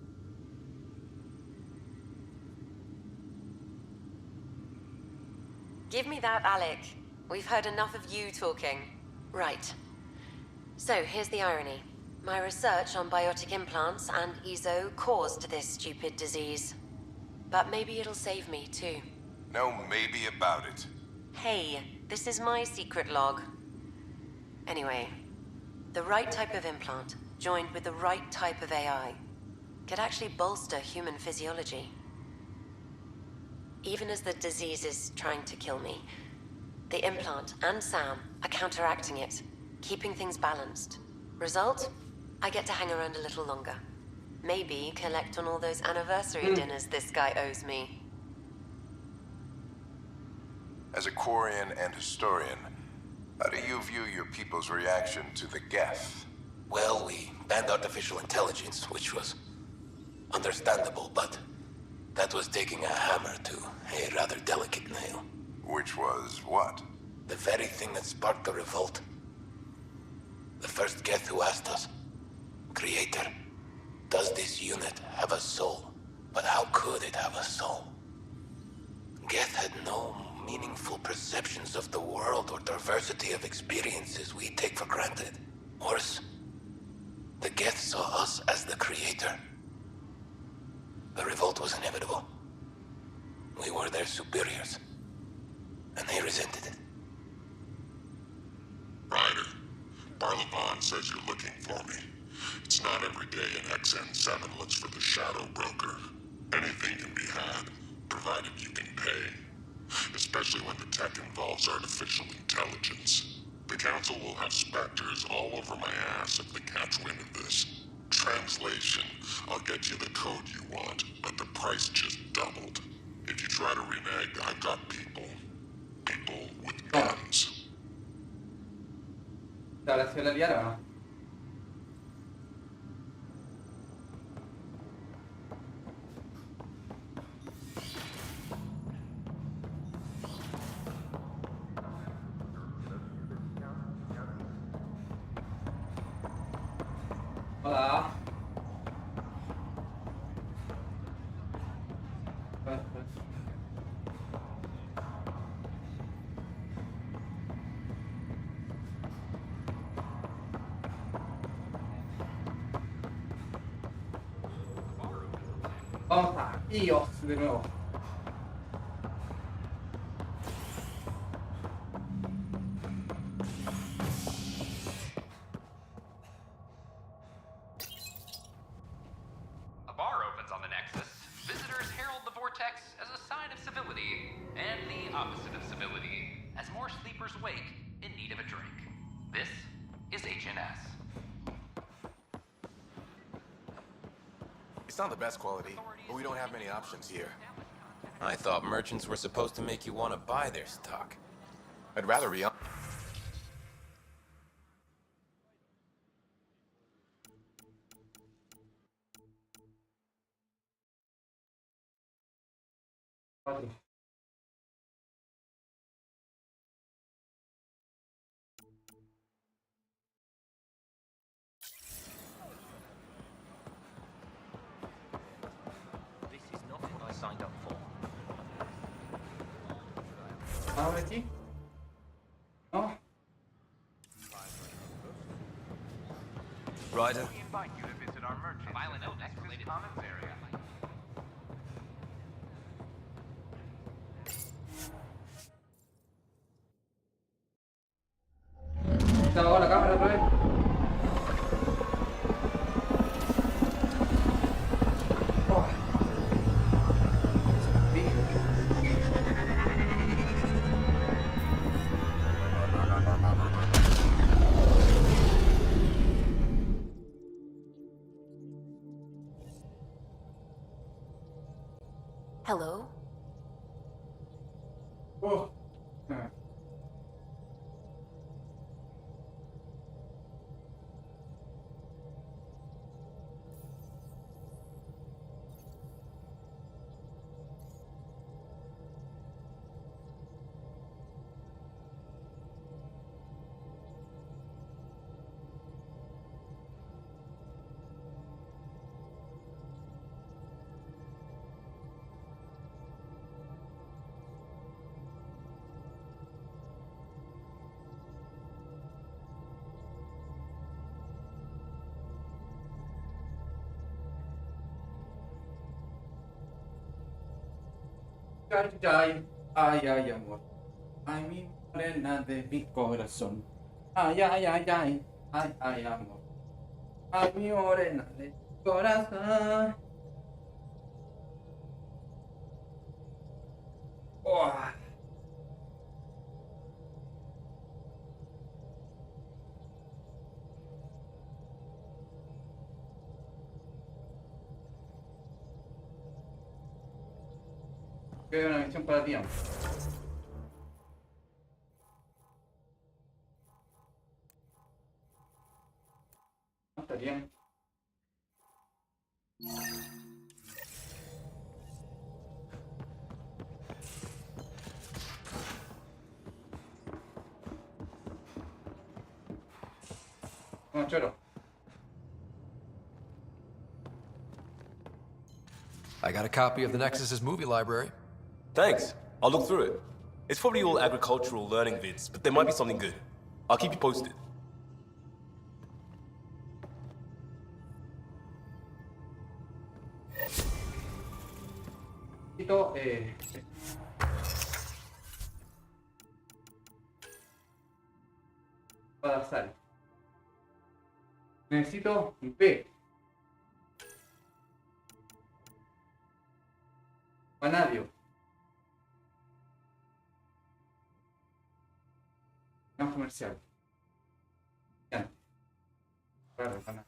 [SPEAKER 13] Give me that, Alec. We've heard enough of you talking. Right. So, here's the irony. My research on biotic implants and EZO caused this stupid disease. But maybe it'll save me, too.
[SPEAKER 6] No maybe about it.
[SPEAKER 13] Hey, this is my secret log. Anyway, the right type of implant, joined with the right type of AI, could actually bolster human physiology. Even as the disease is trying to kill me, the implant and Sam are counteracting it, keeping things balanced. Result? I get to hang around a little longer. Maybe collect on all those anniversary dinners this guy owes me.
[SPEAKER 6] As a Quarian and historian, how do you view your people's reaction to the Geth?
[SPEAKER 7] Well, we banned artificial intelligence, which was understandable, but that was taking a hammer to a rather delicate nail.
[SPEAKER 6] Which was what?
[SPEAKER 7] The very thing that sparked the revolt. The first Geth who asked us, Creator, does this unit have a soul? But how could it have a soul? Geth had no meaningful perceptions of the world or diversity of experiences we take for granted. Worse, the Geth saw us as the Creator. The revolt was inevitable. We were their superiors, and they resented it.
[SPEAKER 6] Ryder, Barlevon says you're looking for me. It's not every day an XN7 looks for the Shadow Broker. Anything can be had, provided you can pay. Especially when the tech involves artificial intelligence. The Council will have specters all over my ass if they catch wind of this. Translation, I'll get you the code you want, but the price just doubled. If you try to renege, I've got people. People with guns.
[SPEAKER 1] ¿Ahora sí la liaron o no? Hola. Vamos a iOS de nuevo.
[SPEAKER 15] A bar opens on the Nexus. Visitors herald the vortex as a sign of civility, and the opposite of civility, as more sleepers wake in need of a drink. This is HNS.
[SPEAKER 4] It's not the best quality, but we don't have many options here.
[SPEAKER 22] I thought merchants were supposed to make you want to buy their stock.
[SPEAKER 4] I'd rather be on.
[SPEAKER 17] This is not what I signed up for.
[SPEAKER 1] Ahora aquí. No.
[SPEAKER 7] Ryder?
[SPEAKER 15] We invite you to visit our merchant violent Nexus Commons area.
[SPEAKER 1] Se apagó la cámara otra vez.
[SPEAKER 8] Hello?
[SPEAKER 1] Oh. Ay, ay, ay, amor. Ay, mi morena de mi corazón. Ay, ay, ay, ay, ay, ay, amor. Ay, mi morena de mi corazón. Oh. Que una misión para ti, amor. Está bien. Como choro.
[SPEAKER 3] I got a copy of the Nexus's movie library.
[SPEAKER 7] Thanks. I'll look through it. It's probably all agricultural learning vids, but there might be something good. I'll keep you posted.
[SPEAKER 1] Para sal. Necesito un P. Vanadio. No comercial. Ya. Claro, vanadio.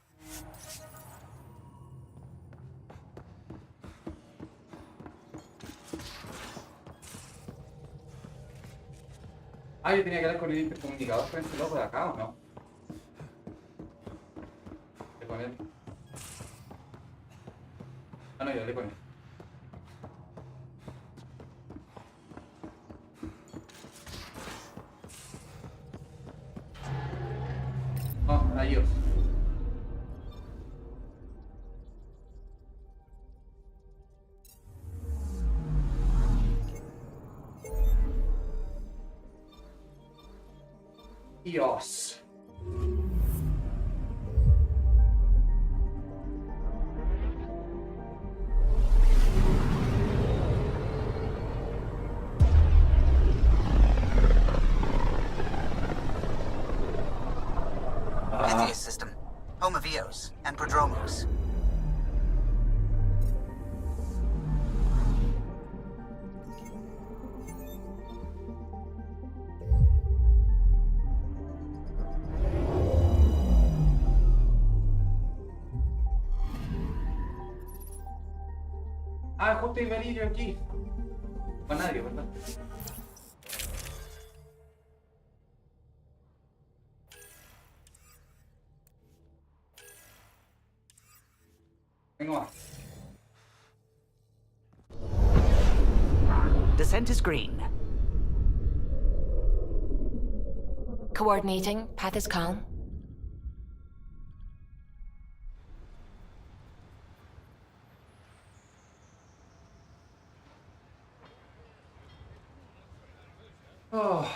[SPEAKER 1] Ah, yo tenía que hablar con el intercomunicador con ese loco de acá, ¿o no? ¿Qué con él? Ah, no, yo hablé con él. No, adiós. Dios.
[SPEAKER 9] Pythias system, home of Eos and Prodromos.
[SPEAKER 1] Ah, justo iba a venir yo aquí. Con nadie, ¿verdad? Venga, va.
[SPEAKER 9] Descent is green.
[SPEAKER 13] Coordinating. Path is calm.
[SPEAKER 1] Oh.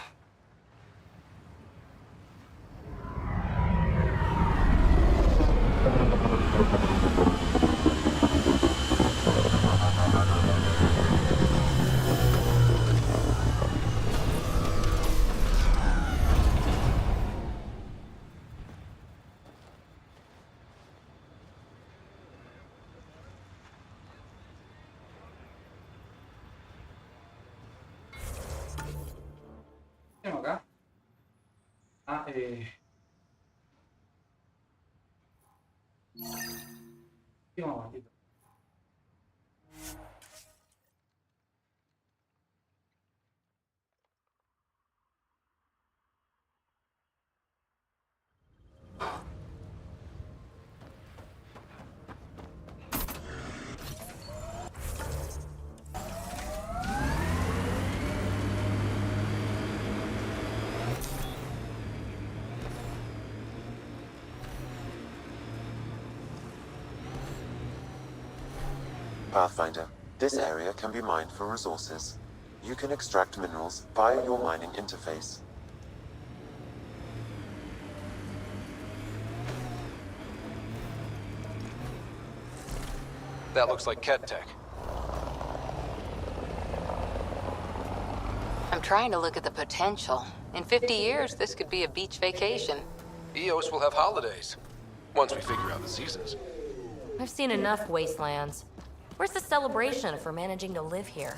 [SPEAKER 1] Tengo acá. Ah, sí, vamos, ratito.
[SPEAKER 14] Pathfinder, this area can be mined for resources. You can extract minerals via your mining interface.
[SPEAKER 3] That looks like Ket Tech.
[SPEAKER 11] I'm trying to look at the potential. In 50 years, this could be a beach vacation.
[SPEAKER 3] Eos will have holidays, once we figure out the seasons.
[SPEAKER 5] I've seen enough wastelands. Where's the celebration for managing to live here?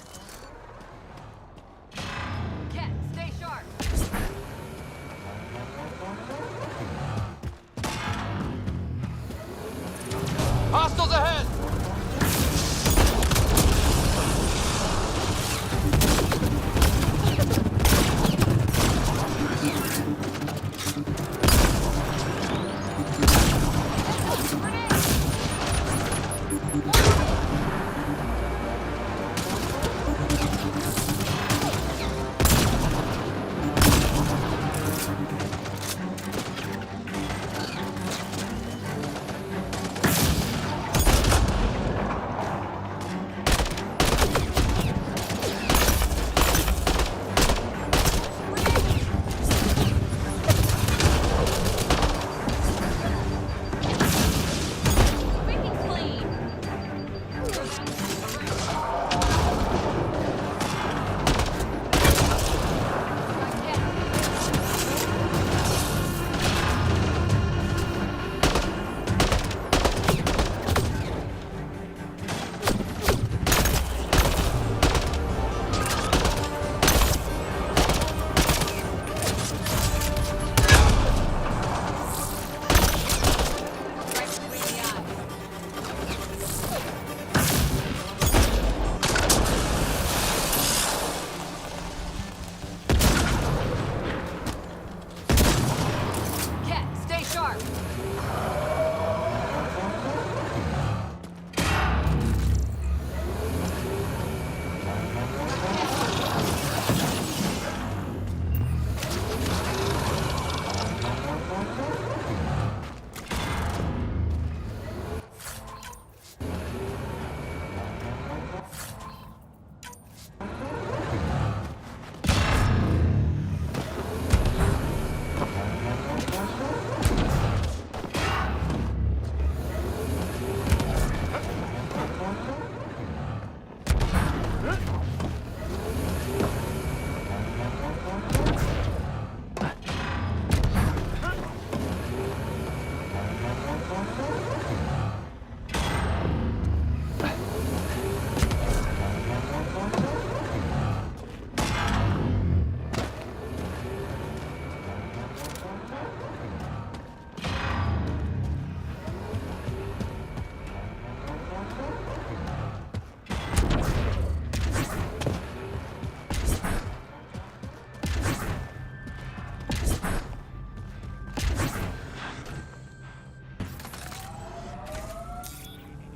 [SPEAKER 11] Ket, stay sharp!
[SPEAKER 3] Hostiles ahead!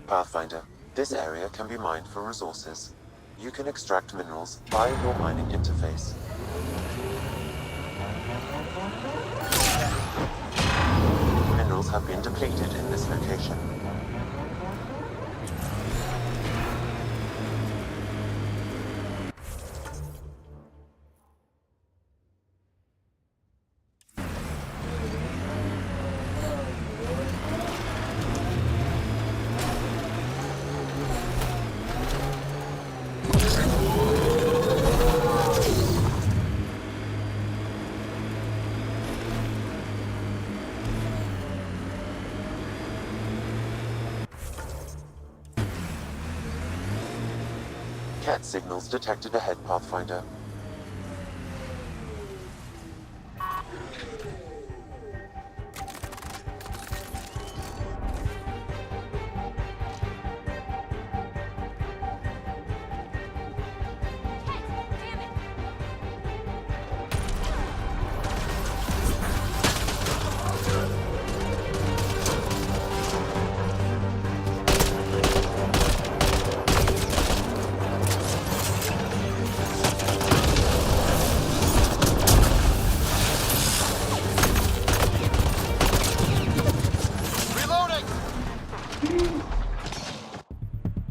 [SPEAKER 14] Pathfinder, this area can be mined for resources. You can extract minerals via your mining interface. Minerals have been depleted in this location. Cat signals detected ahead, Pathfinder.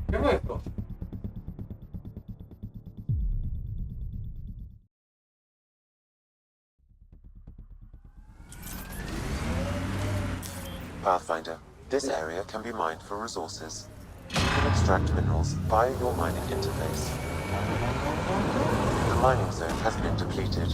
[SPEAKER 1] ¿Qué fue esto?
[SPEAKER 14] Pathfinder, this area can be mined for resources. You can extract minerals via your mining interface. The mining zone has been depleted.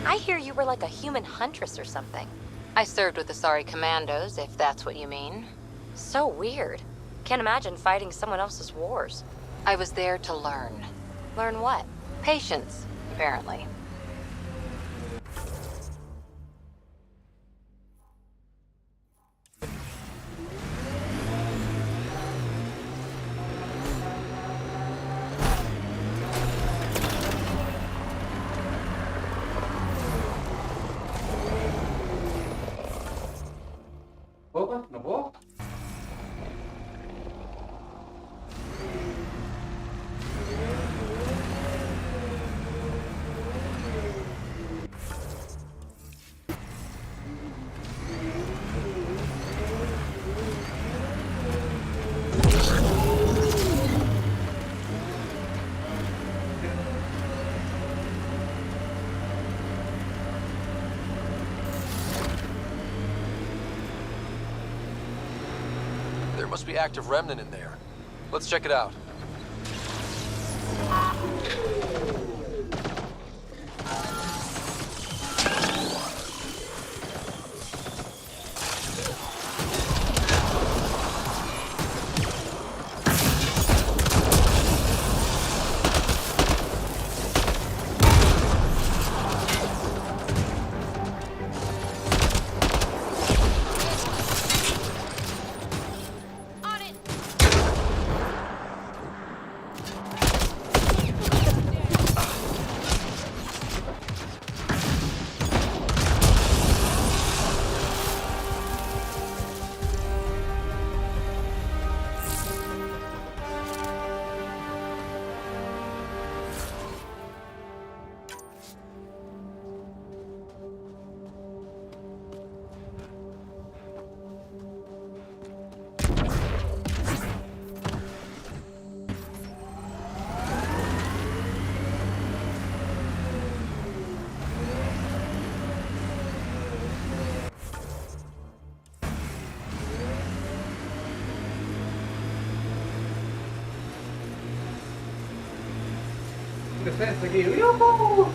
[SPEAKER 5] I hear you were like a human huntress or something. I served with the Sorry Commandos, if that's what you mean. So weird. Can't imagine fighting someone else's wars. I was there to learn. Learn what? Patience, apparently.
[SPEAKER 1] ¿Puedo? ¿No puedo?
[SPEAKER 3] There must be active remnant in there. Let's check it out.
[SPEAKER 1] Defensa aqui. Uhul!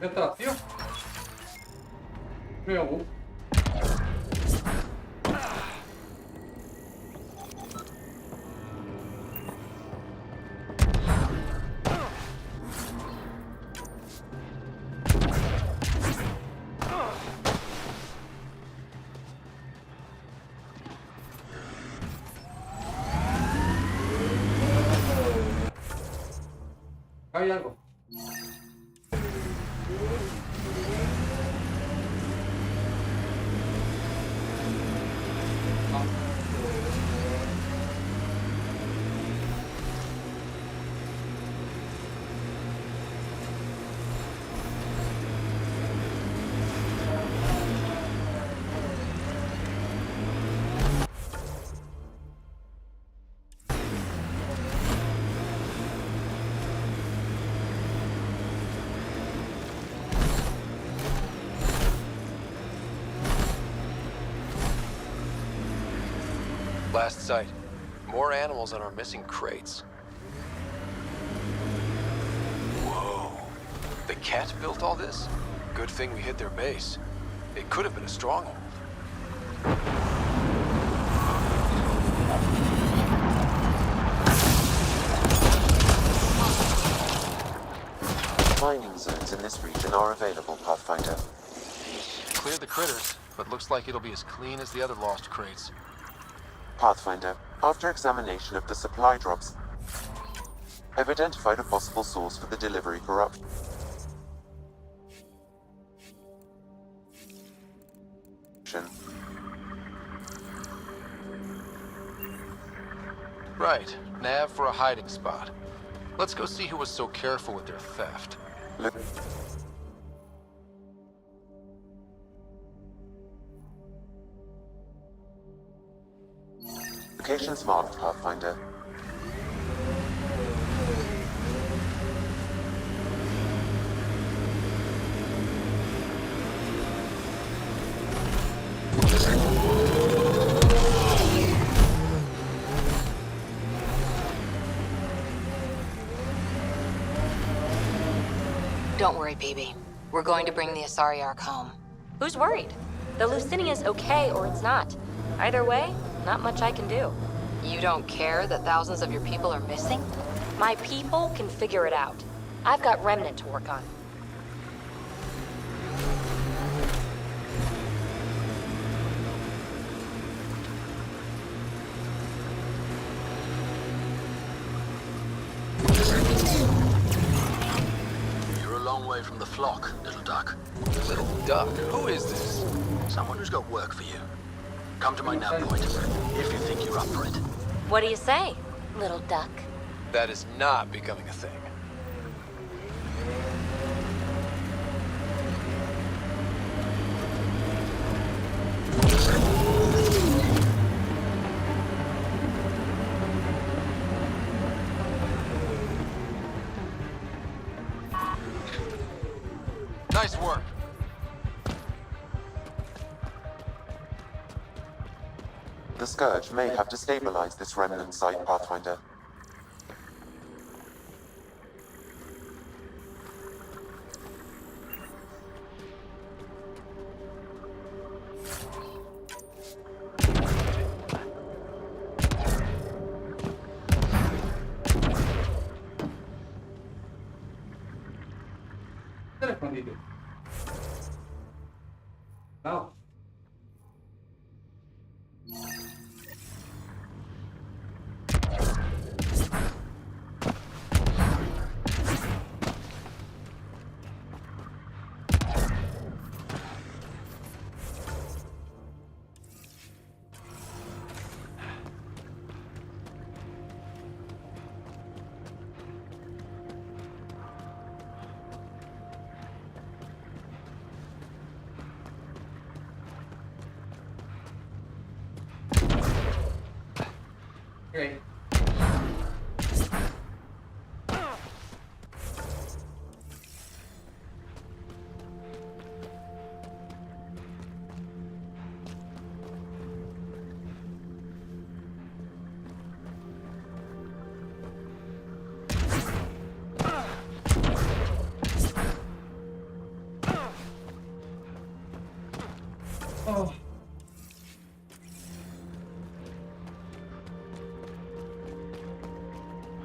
[SPEAKER 1] Tentativa? Meu. Hay algo.
[SPEAKER 3] Last sight. More animals on our missing crates. Whoa. The cat built all this? Good thing we hit their base. It could have been a stronghold.
[SPEAKER 14] Mining zones in this region are available, Pathfinder.
[SPEAKER 3] Cleared the critters, but looks like it'll be as clean as the other lost crates.
[SPEAKER 14] Pathfinder, after examination of the supply drops, I've identified a possible source for the delivery corruption.
[SPEAKER 3] Right, nav for a hiding spot. Let's go see who was so careful with their theft.
[SPEAKER 14] Look. Locations marked, Pathfinder.
[SPEAKER 5] Don't worry, BB. We're going to bring the Asari Ark home. Who's worried? The Lucinia's okay or it's not. Either way, not much I can do. You don't care that thousands of your people are missing? My people can figure it out. I've got Remnant to work on.
[SPEAKER 10] You're a long way from the flock, little duck.
[SPEAKER 3] Little duck? Who is this?
[SPEAKER 10] Someone who's got work for you. Come to my nav point, if you think you're up for it.
[SPEAKER 5] What do you say, little duck?
[SPEAKER 3] That is not becoming a thing. Nice work.
[SPEAKER 14] The Scourge may have destabilized this remnant site, Pathfinder.
[SPEAKER 1] No. Okay. Oh.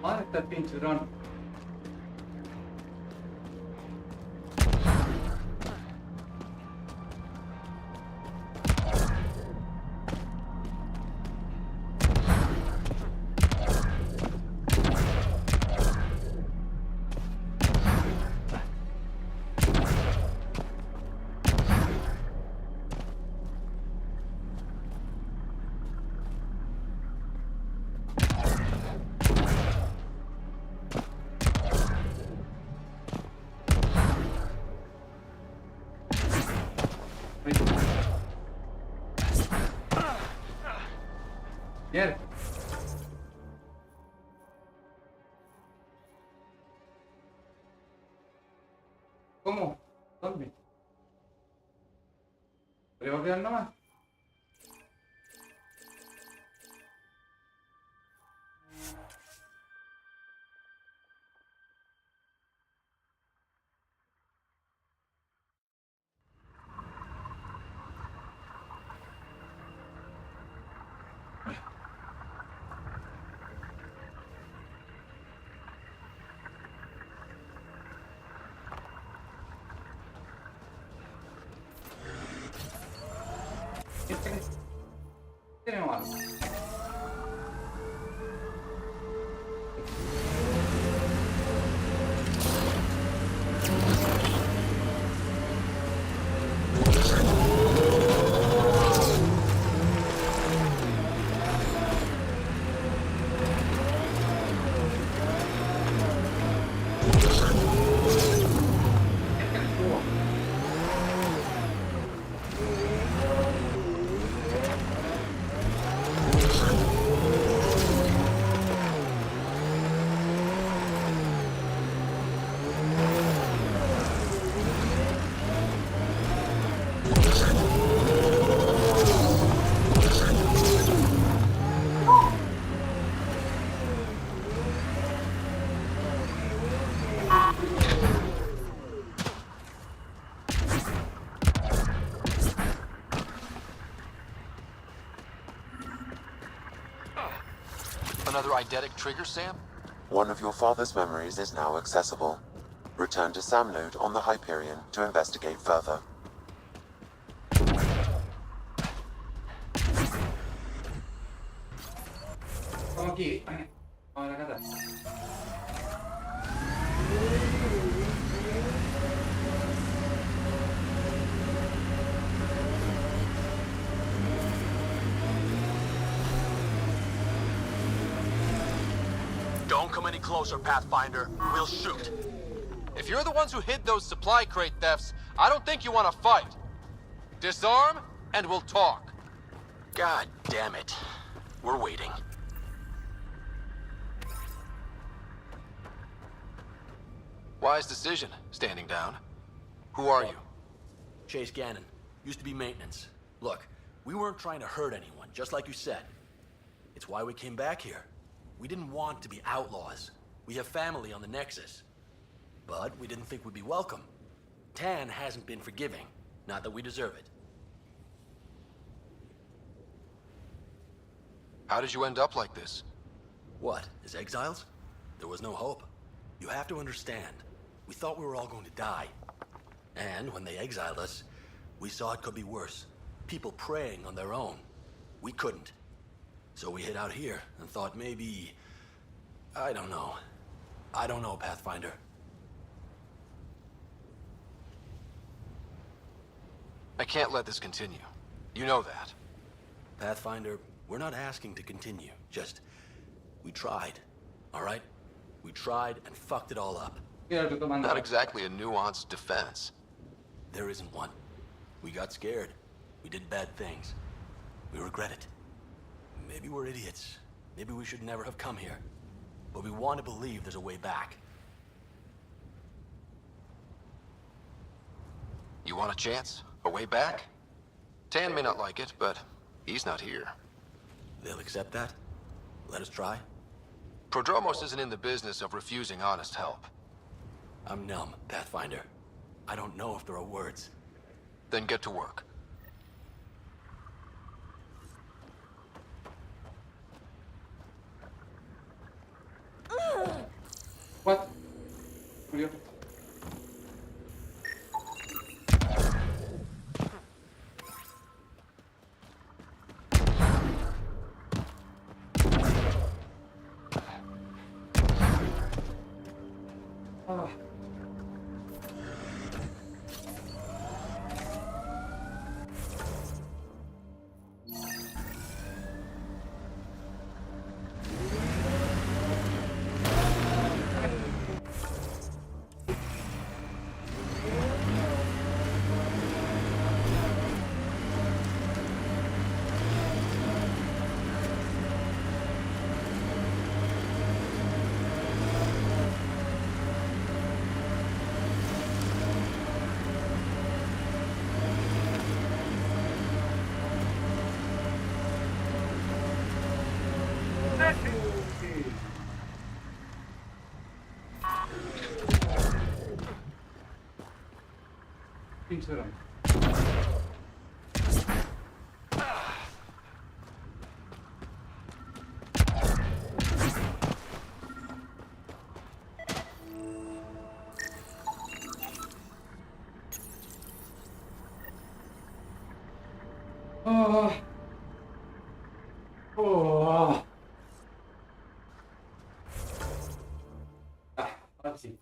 [SPEAKER 1] Why is that being to run? Bien. ¿Cómo? ¿Dónde? ¿Voy a volver nomás? Tenemos algo.
[SPEAKER 3] Another eidetic trigger, Sam?
[SPEAKER 14] One of your father's memories is now accessible. Return to Sam node on the Hyperion to investigate further.
[SPEAKER 1] Vamos aquí. Vamos a la casa.
[SPEAKER 10] Don't come any closer, Pathfinder. We'll shoot.
[SPEAKER 3] If you're the ones who hid those supply crate thefts, I don't think you want to fight. Disarm, and we'll talk.
[SPEAKER 10] God damn it. We're waiting.
[SPEAKER 3] Wise decision, standing down. Who are you?
[SPEAKER 10] Chase Gannon. Used to be maintenance. Look, we weren't trying to hurt anyone, just like you said. It's why we came back here. We didn't want to be outlaws. We have family on the Nexus. But we didn't think we'd be welcome. Tan hasn't been forgiving. Not that we deserve it.
[SPEAKER 3] How did you end up like this?
[SPEAKER 10] What, as exiles? There was no hope. You have to understand. We thought we were all going to die. And when they exiled us, we saw it could be worse. People preying on their own. We couldn't. So we hid out here and thought maybe... I don't know. I don't know, Pathfinder.
[SPEAKER 3] I can't let this continue. You know that.
[SPEAKER 10] Pathfinder, we're not asking to continue. Just, we tried. All right? We tried and fucked it all up.
[SPEAKER 3] Not exactly a nuanced defense.
[SPEAKER 10] There isn't one. We got scared. We did bad things. We regret it. Maybe we're idiots. Maybe we should never have come here. But we want to believe there's a way back.
[SPEAKER 3] You want a chance? A way back? Tan may not like it, but he's not here.
[SPEAKER 10] They'll accept that? Let us try?
[SPEAKER 3] Prodromos isn't in the business of refusing honest help.
[SPEAKER 10] I'm numb, Pathfinder. I don't know if there are words.
[SPEAKER 3] Then get to work.
[SPEAKER 1] What? Julio. Sinceramente. Oh. Oh. Ahora sí.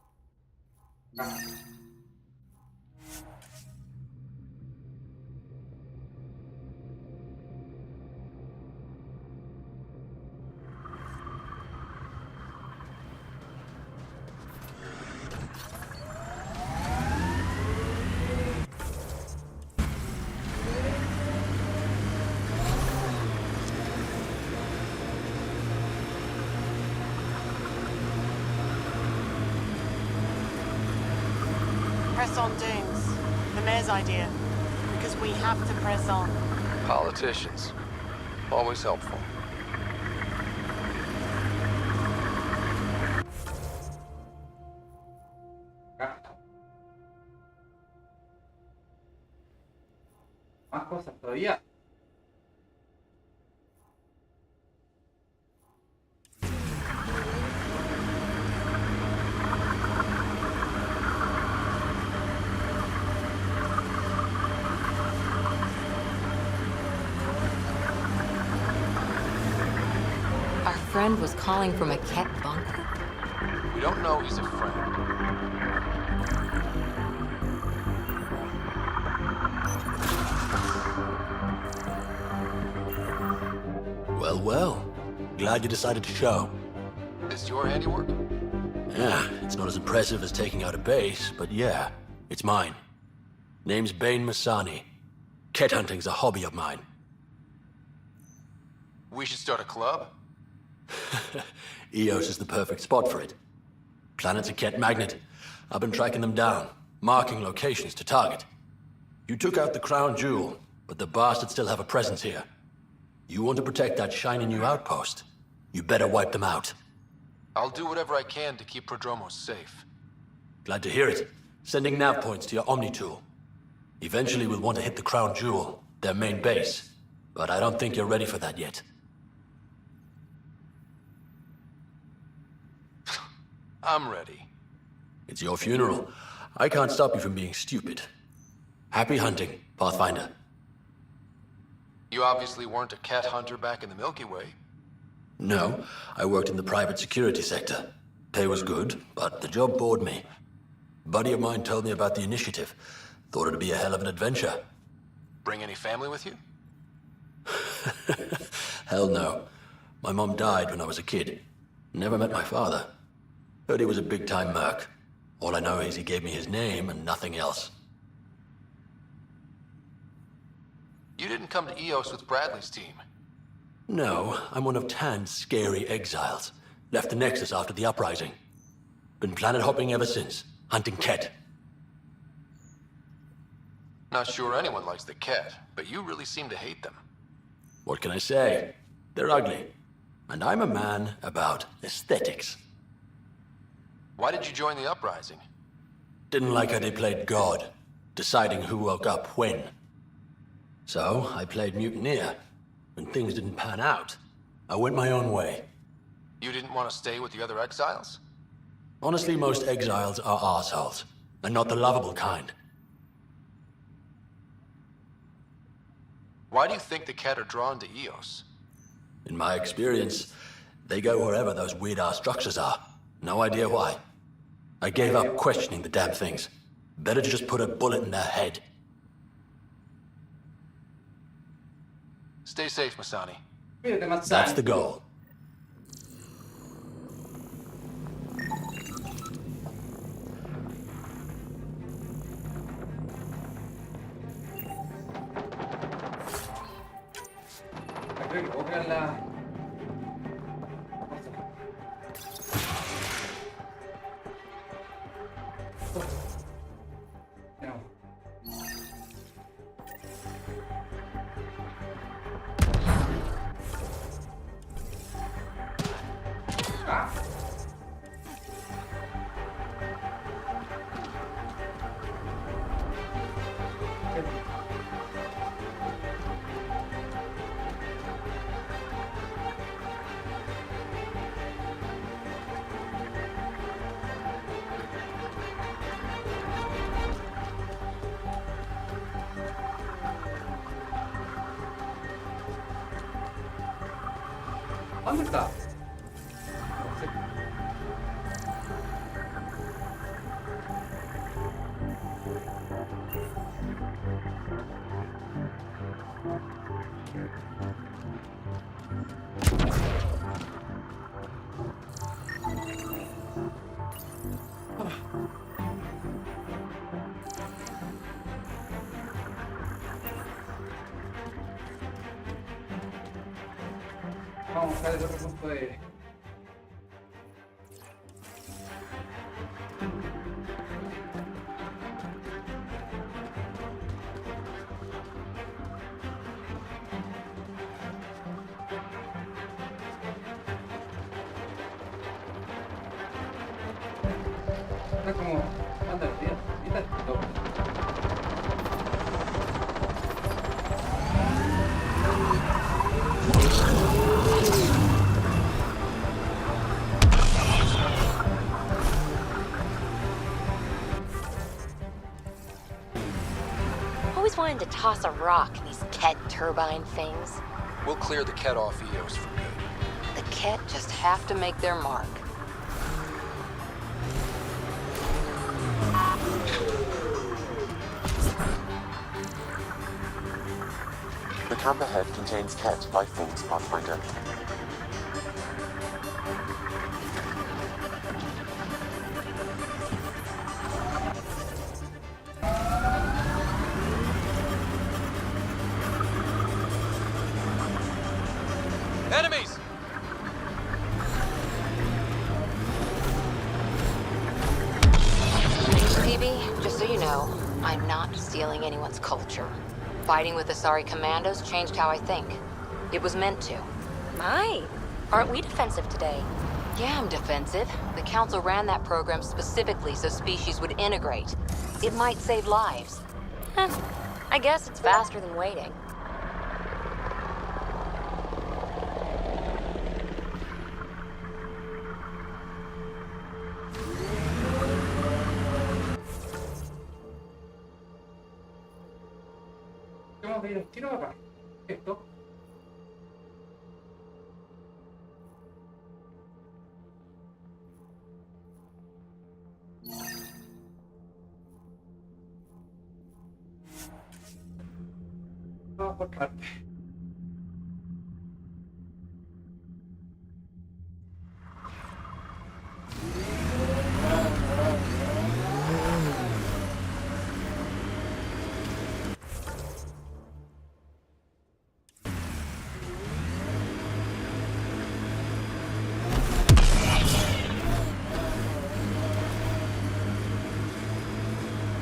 [SPEAKER 16] Press on, Dooms. The mayor's idea. Because we have to press on.
[SPEAKER 3] Politicians. Always helpful.
[SPEAKER 1] Más cosas todavía.
[SPEAKER 5] Our friend was calling from a Ket bunker?
[SPEAKER 3] We don't know he's a friend.
[SPEAKER 10] Well, well. Glad you decided to show.
[SPEAKER 3] This your handiwork?
[SPEAKER 10] Yeah, it's not as impressive as taking out a base, but yeah, it's mine. Name's Bain Masani. Ket hunting's a hobby of mine.
[SPEAKER 3] We should start a club?
[SPEAKER 10] Eos is the perfect spot for it. Planet's a Ket magnet. I've been tracking them down, marking locations to target. You took out the crown jewel, but the bastards still have a presence here. You want to protect that shiny new outpost? You better wipe them out.
[SPEAKER 3] I'll do whatever I can to keep Prodromos safe.
[SPEAKER 10] Glad to hear it. Sending nav points to your Omni tool. Eventually we'll want to hit the crown jewel, their main base. But I don't think you're ready for that yet.
[SPEAKER 3] I'm ready.
[SPEAKER 10] It's your funeral. I can't stop you from being stupid. Happy hunting, Pathfinder.
[SPEAKER 3] You obviously weren't a cat hunter back in the Milky Way.
[SPEAKER 10] No, I worked in the private security sector. Pay was good, but the job bored me. A buddy of mine told me about the initiative. Thought it'd be a hell of an adventure.
[SPEAKER 3] Bring any family with you?
[SPEAKER 10] Hell no. My mom died when I was a kid. Never met my father. Heard he was a big-time merc. All I know is he gave me his name and nothing else.
[SPEAKER 3] You didn't come to Eos with Bradley's team.
[SPEAKER 10] No, I'm one of Tan's scary exiles. Left the Nexus after the uprising. Been planet hopping ever since, hunting Ket.
[SPEAKER 3] Not sure anyone likes the cat, but you really seem to hate them.
[SPEAKER 10] What can I say? They're ugly. And I'm a man about aesthetics.
[SPEAKER 3] Why did you join the uprising?
[SPEAKER 10] Didn't like how they played God, deciding who woke up when. So, I played mutineer. When things didn't pan out, I went my own way.
[SPEAKER 3] You didn't want to stay with the other exiles?
[SPEAKER 10] Honestly, most exiles are arseholes, and not the lovable kind.
[SPEAKER 3] Why do you think the cat are drawn to Eos?
[SPEAKER 10] In my experience, they go wherever those weird-ass structures are. No idea why. I gave up questioning the damn things. Better to just put a bullet in their head.
[SPEAKER 3] Stay safe, Masani.
[SPEAKER 10] That's the goal.
[SPEAKER 1] Creo que pongan la... ¿Dónde está? Vamos a buscar el otro punto de... Está como... Anda, mira,
[SPEAKER 5] Always wanted to toss a rock in these Ket turbine things.
[SPEAKER 3] We'll clear the Ket off Eos for good.
[SPEAKER 5] The Ket just have to make their mark.
[SPEAKER 14] The camp ahead contains Ket life forms, Pathfinder.
[SPEAKER 3] Enemies!
[SPEAKER 5] Phoebe, just so you know, I'm not stealing anyone's culture. Fighting with Asari commandos changed how I think. It was meant to. My, aren't we defensive today? Yeah, I'm defensive. The Council ran that program specifically so species would integrate. It might save lives. I guess it's faster than waiting.
[SPEAKER 1] Tenemos que ir un tiro acá. Esto. Vamos por partes.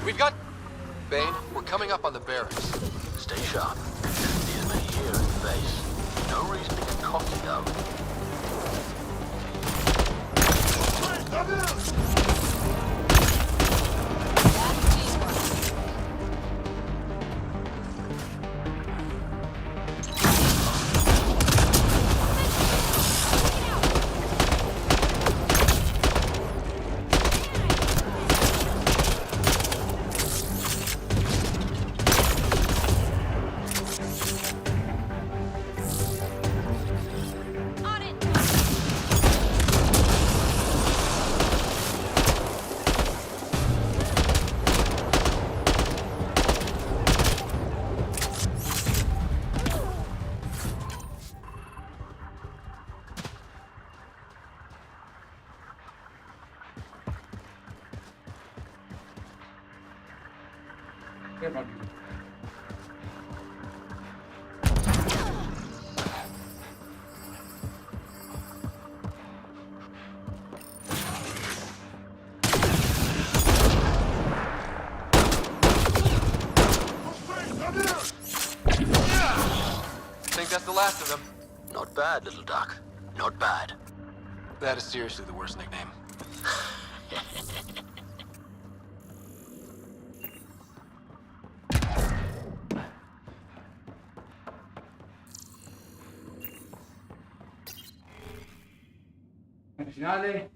[SPEAKER 3] We've got... Bane, we're coming up on the barracks.
[SPEAKER 10] Stay sharp. Shouldn't be as many here in the base. No reason to get cocky, though.
[SPEAKER 3] Think that's the last of them.
[SPEAKER 10] Not bad, little duck. Not bad.
[SPEAKER 3] That is seriously the worst nickname.
[SPEAKER 1] Finales.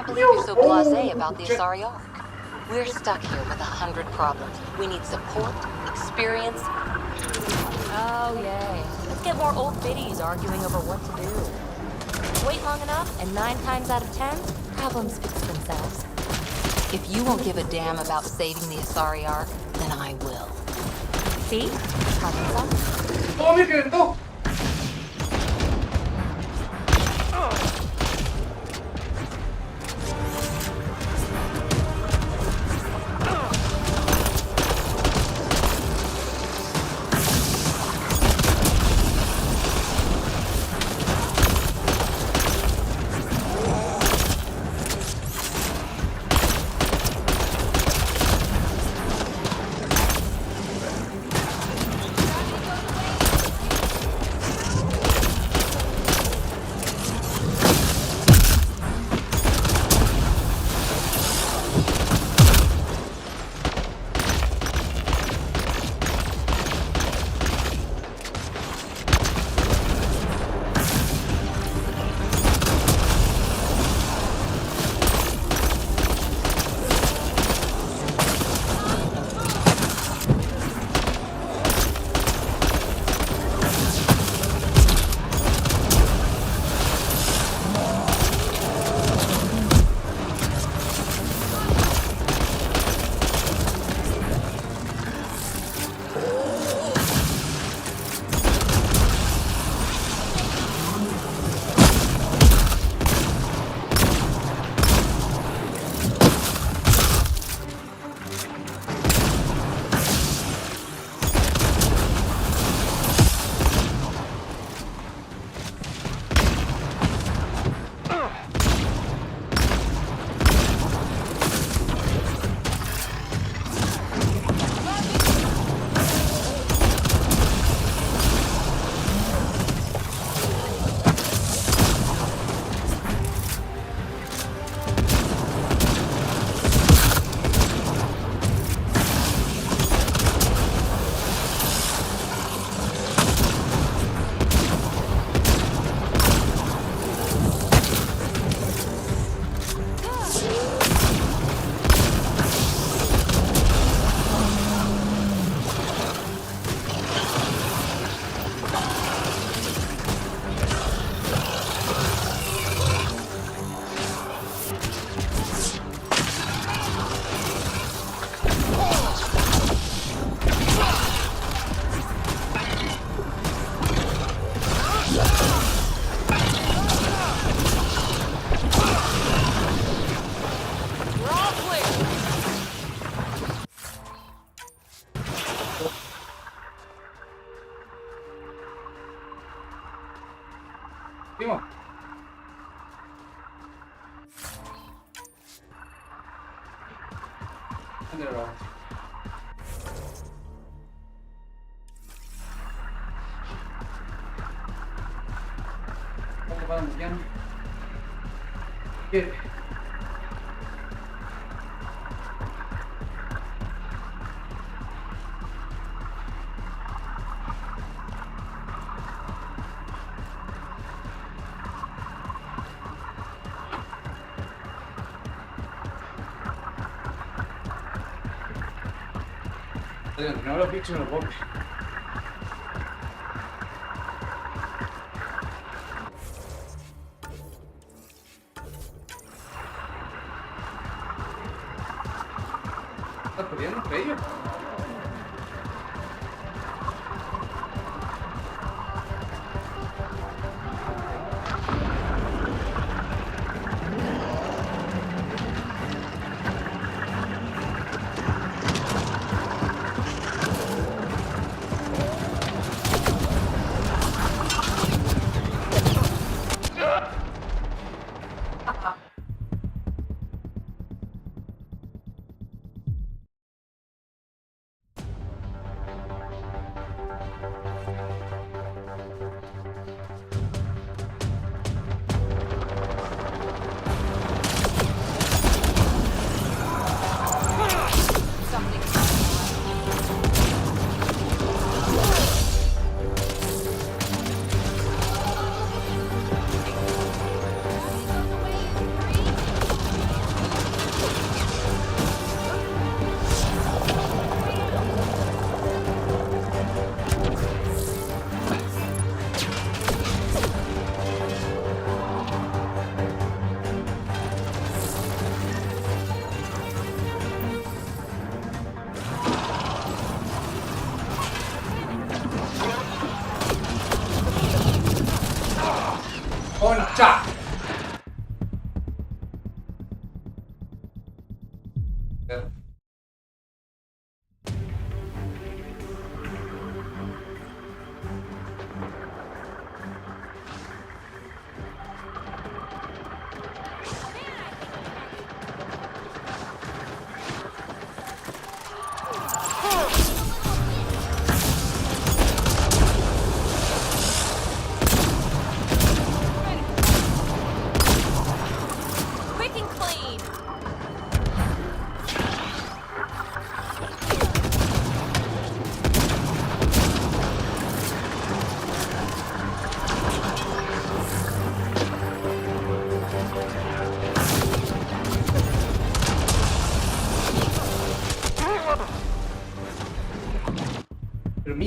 [SPEAKER 5] believe you're so blasé about the Asari Ark. We're stuck here with 100 problems. We need support, experience. Oh, yay. Let's get more old biddies arguing over what to do. Wait long enough, and 9 times out of 10, problems fix themselves. If you won't give a damn about saving the Asari Ark, then I will. See? Problem solved.
[SPEAKER 1] ¡Oh, mira que reventó! Primo. Andromeda. Vamos para Muriano. ¿Qué? No los bichos me los puedo. ¿Estás peleando entre ellos?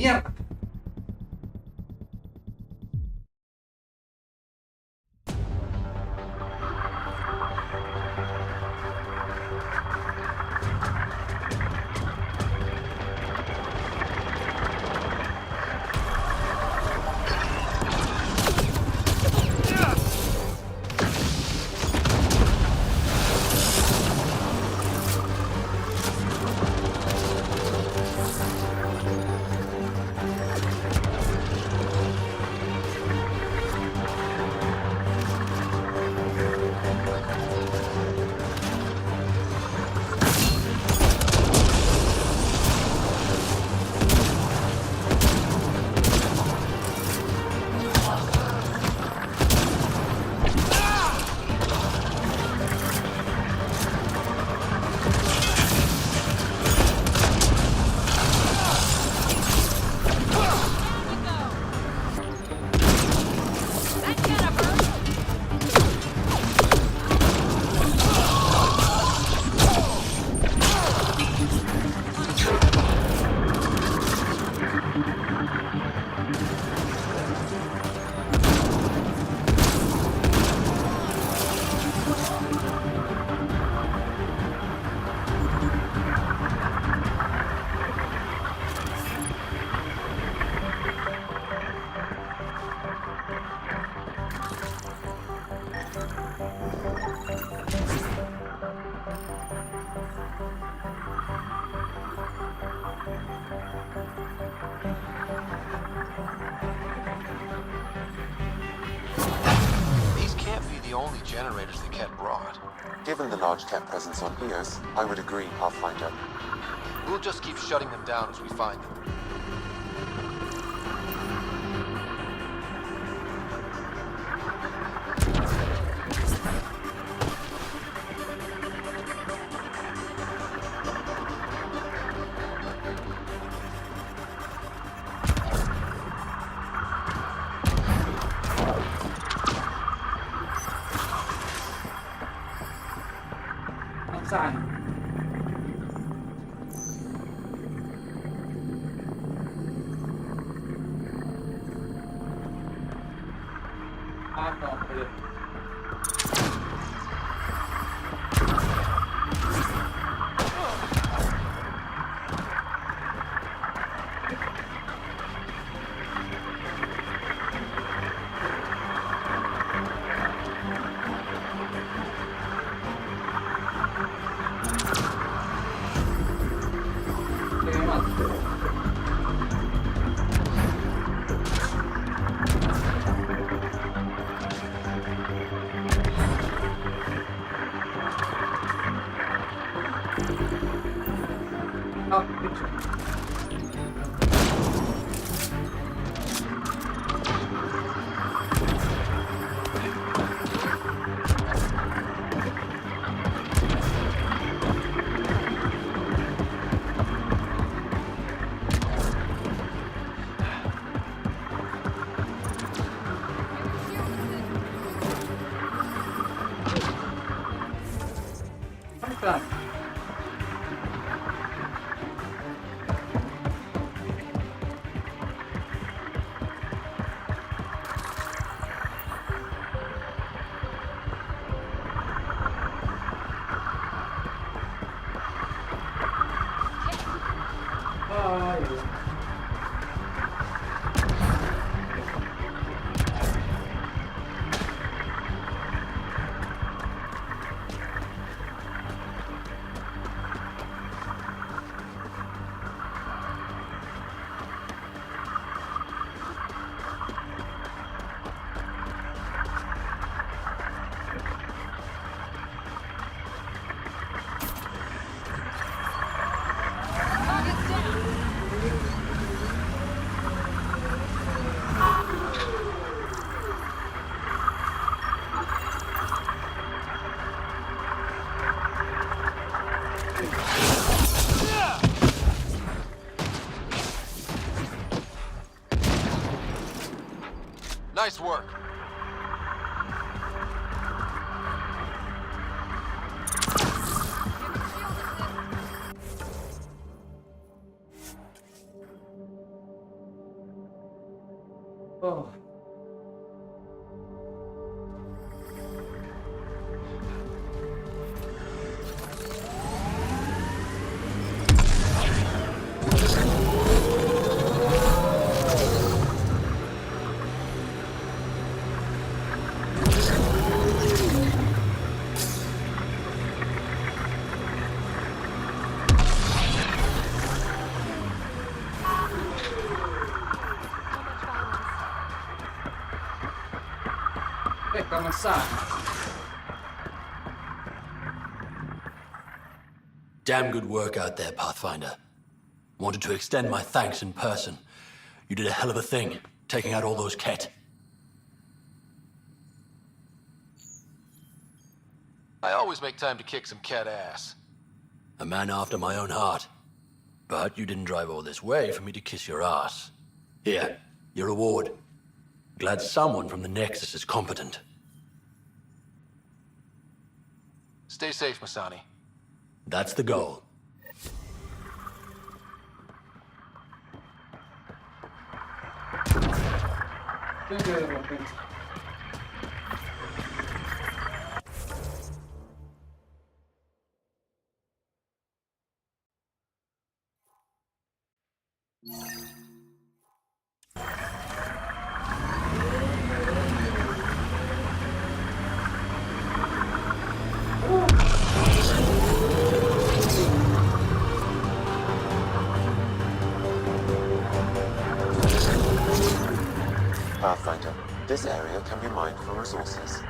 [SPEAKER 1] mierda.
[SPEAKER 10] These can't be the only generators the cat brought.
[SPEAKER 14] Given the large cat presence on Eos, I would agree, Pathfinder.
[SPEAKER 10] We'll just keep shutting them down as we find them.
[SPEAKER 1] Saan? No, pwede.
[SPEAKER 10] Nice work.
[SPEAKER 1] Oh.
[SPEAKER 10] Damn good work out there, Pathfinder. Wanted to extend my thanks in person. You did a hell of a thing, taking out all those Ket. I always make time to kick some Ket ass. A man after my own heart. But you didn't drive all this way for me to kiss your ass. Here, your reward. Glad someone from the Nexus is competent. Stay safe, Masani. That's the goal.
[SPEAKER 14] Pathfinder, this area can be mined for resources.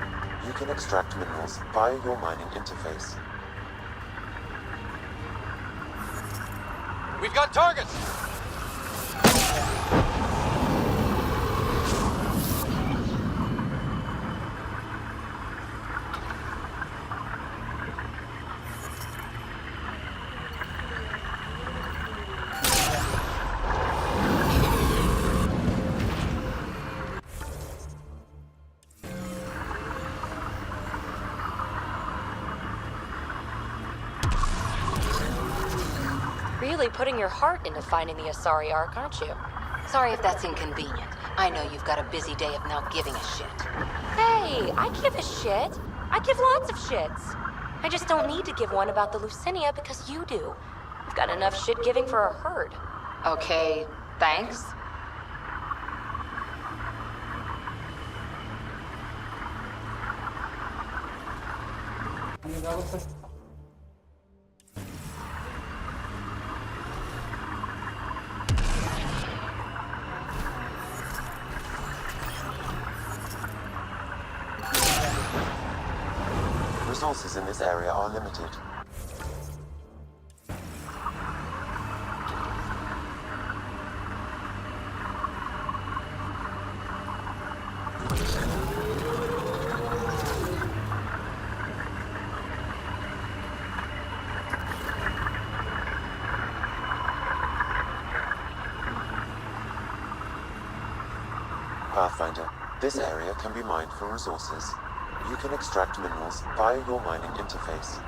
[SPEAKER 14] You can extract minerals via your mining interface.
[SPEAKER 10] We've got targets!
[SPEAKER 5] Really putting your heart into finding the Asari Ark, aren't you? Sorry if that's inconvenient. I know you've got a busy day of not giving a shit. Hey, I give a shit. I give lots of shits. I just don't need to give one about the Lucinia because you do. I've got enough shit giving for a herd. Okay, thanks.
[SPEAKER 14] Resources in this area are limited. Pathfinder, this area can be mined for resources. You can extract minerals via your mining interface.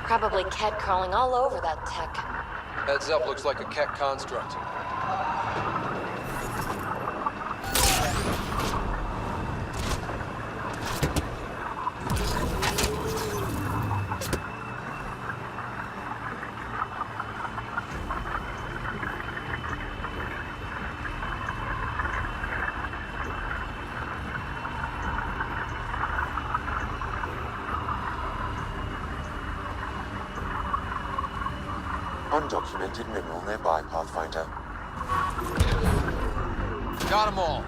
[SPEAKER 5] Probably Ket crawling all over that tech.
[SPEAKER 3] Heads up, looks like a Ket construct.
[SPEAKER 14] Undocumented mineral nearby, Pathfinder.
[SPEAKER 3] Got them all.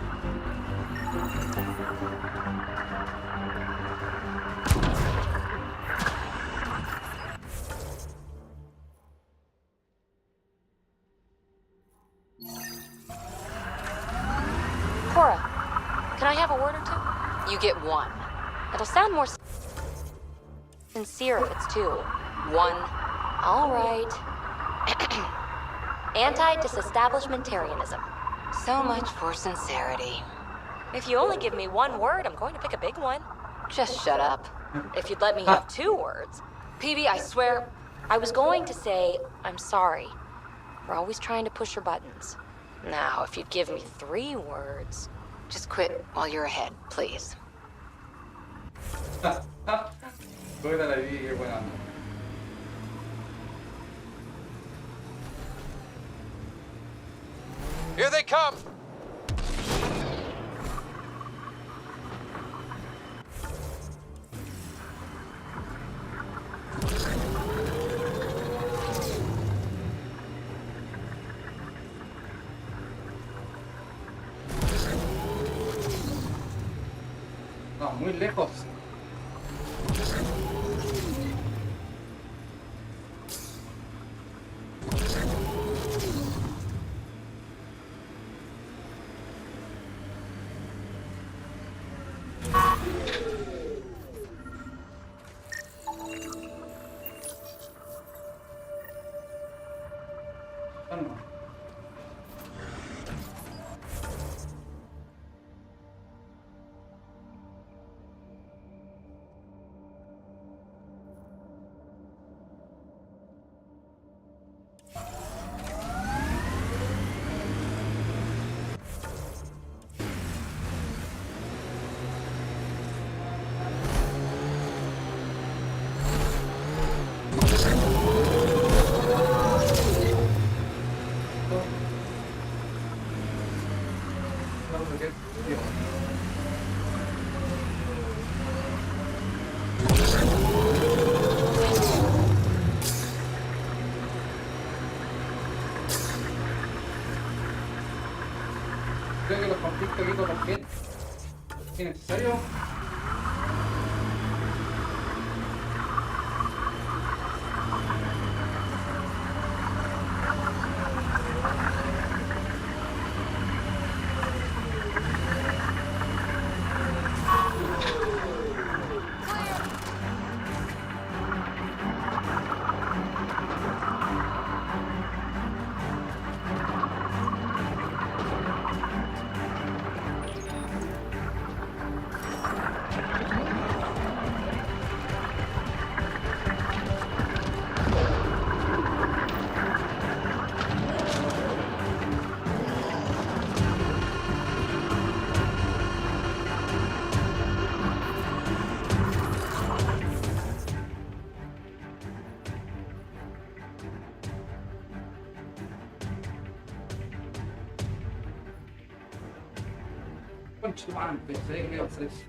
[SPEAKER 5] Cora, can I have a word or two? You get one. It'll sound more sincere if it's two. One. All right. Anti-disestablishmentarianism. So much for sincerity. If you only give me one word, I'm going to pick a big one. Just shut up. If you'd let me have two words. PB, I swear... I was going to say, I'm sorry. For always trying to push your buttons. Now, if you'd give me 3 words...
[SPEAKER 11] Just quit while you're ahead, please.
[SPEAKER 1] Juega la vida, qué buena.
[SPEAKER 22] Here they come!
[SPEAKER 1] No, muy lejos. Creo que los conflictos aquí con la gente es necesario. Concha tu madre, pensé que iba a hacer eso.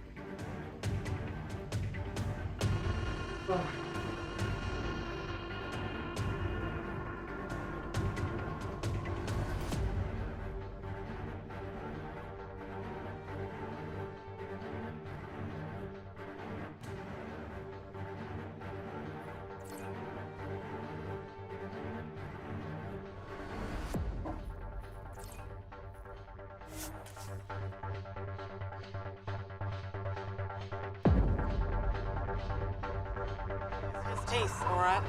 [SPEAKER 16] His teeth, all right?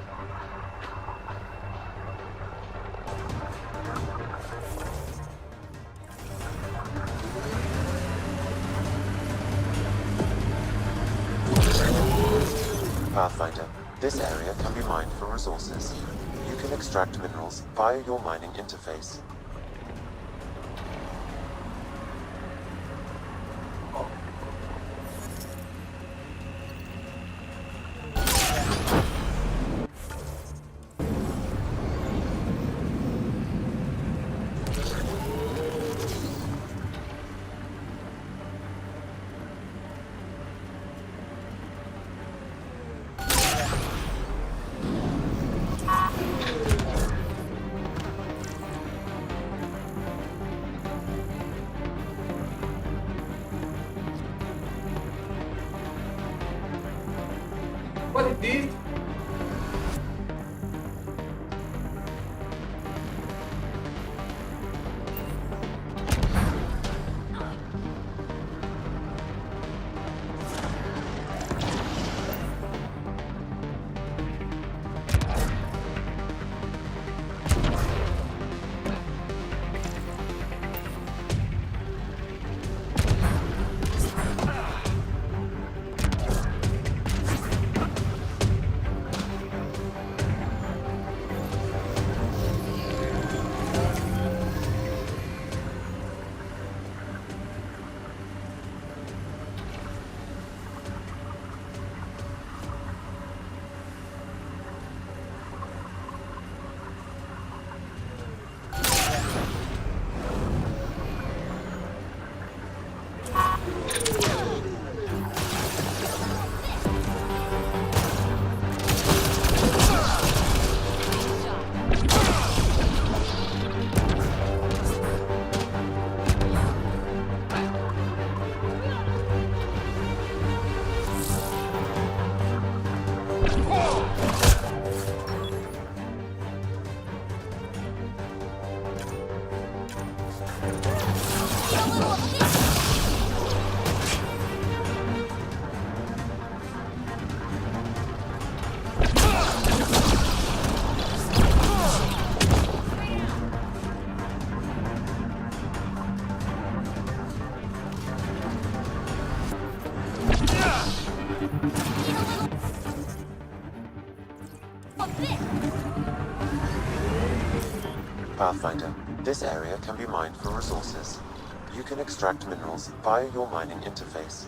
[SPEAKER 14] Pathfinder, this area can be mined for resources. You can extract minerals via your mining interface. Pathfinder, this area can be mined for resources. You can extract minerals via your mining interface.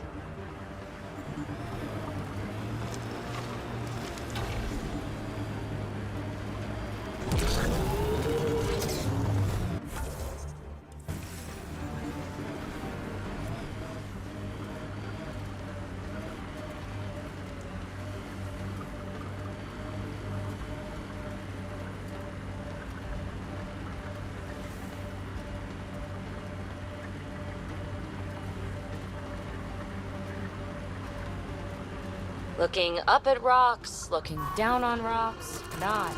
[SPEAKER 5] Looking up at rocks, looking down on rocks, not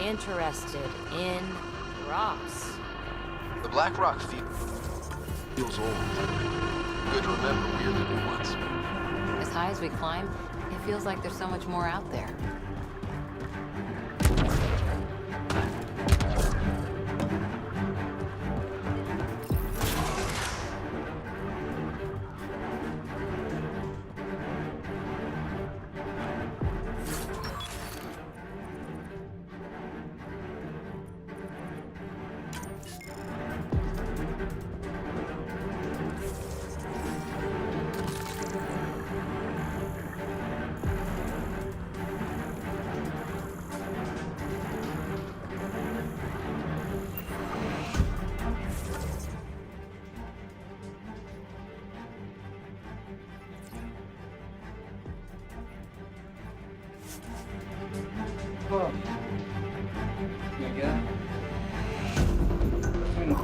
[SPEAKER 5] interested in rocks.
[SPEAKER 3] The Black Rock feels old. Good to remember we are the new ones.
[SPEAKER 8] As high as we climb, it feels like there's so much more out there.
[SPEAKER 1] Oh. Me queda. Bueno.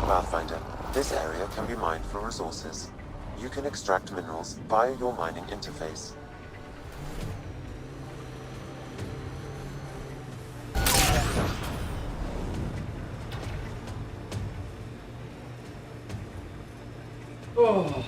[SPEAKER 14] Pathfinder, this area can be mined for resources. You can extract minerals via your mining interface.
[SPEAKER 1] Oh.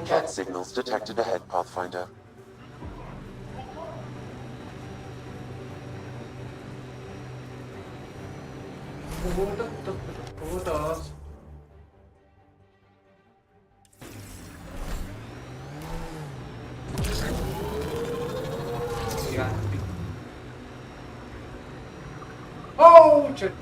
[SPEAKER 14] Cat signals detected ahead, Pathfinder.
[SPEAKER 1] Putos. Oh, shit.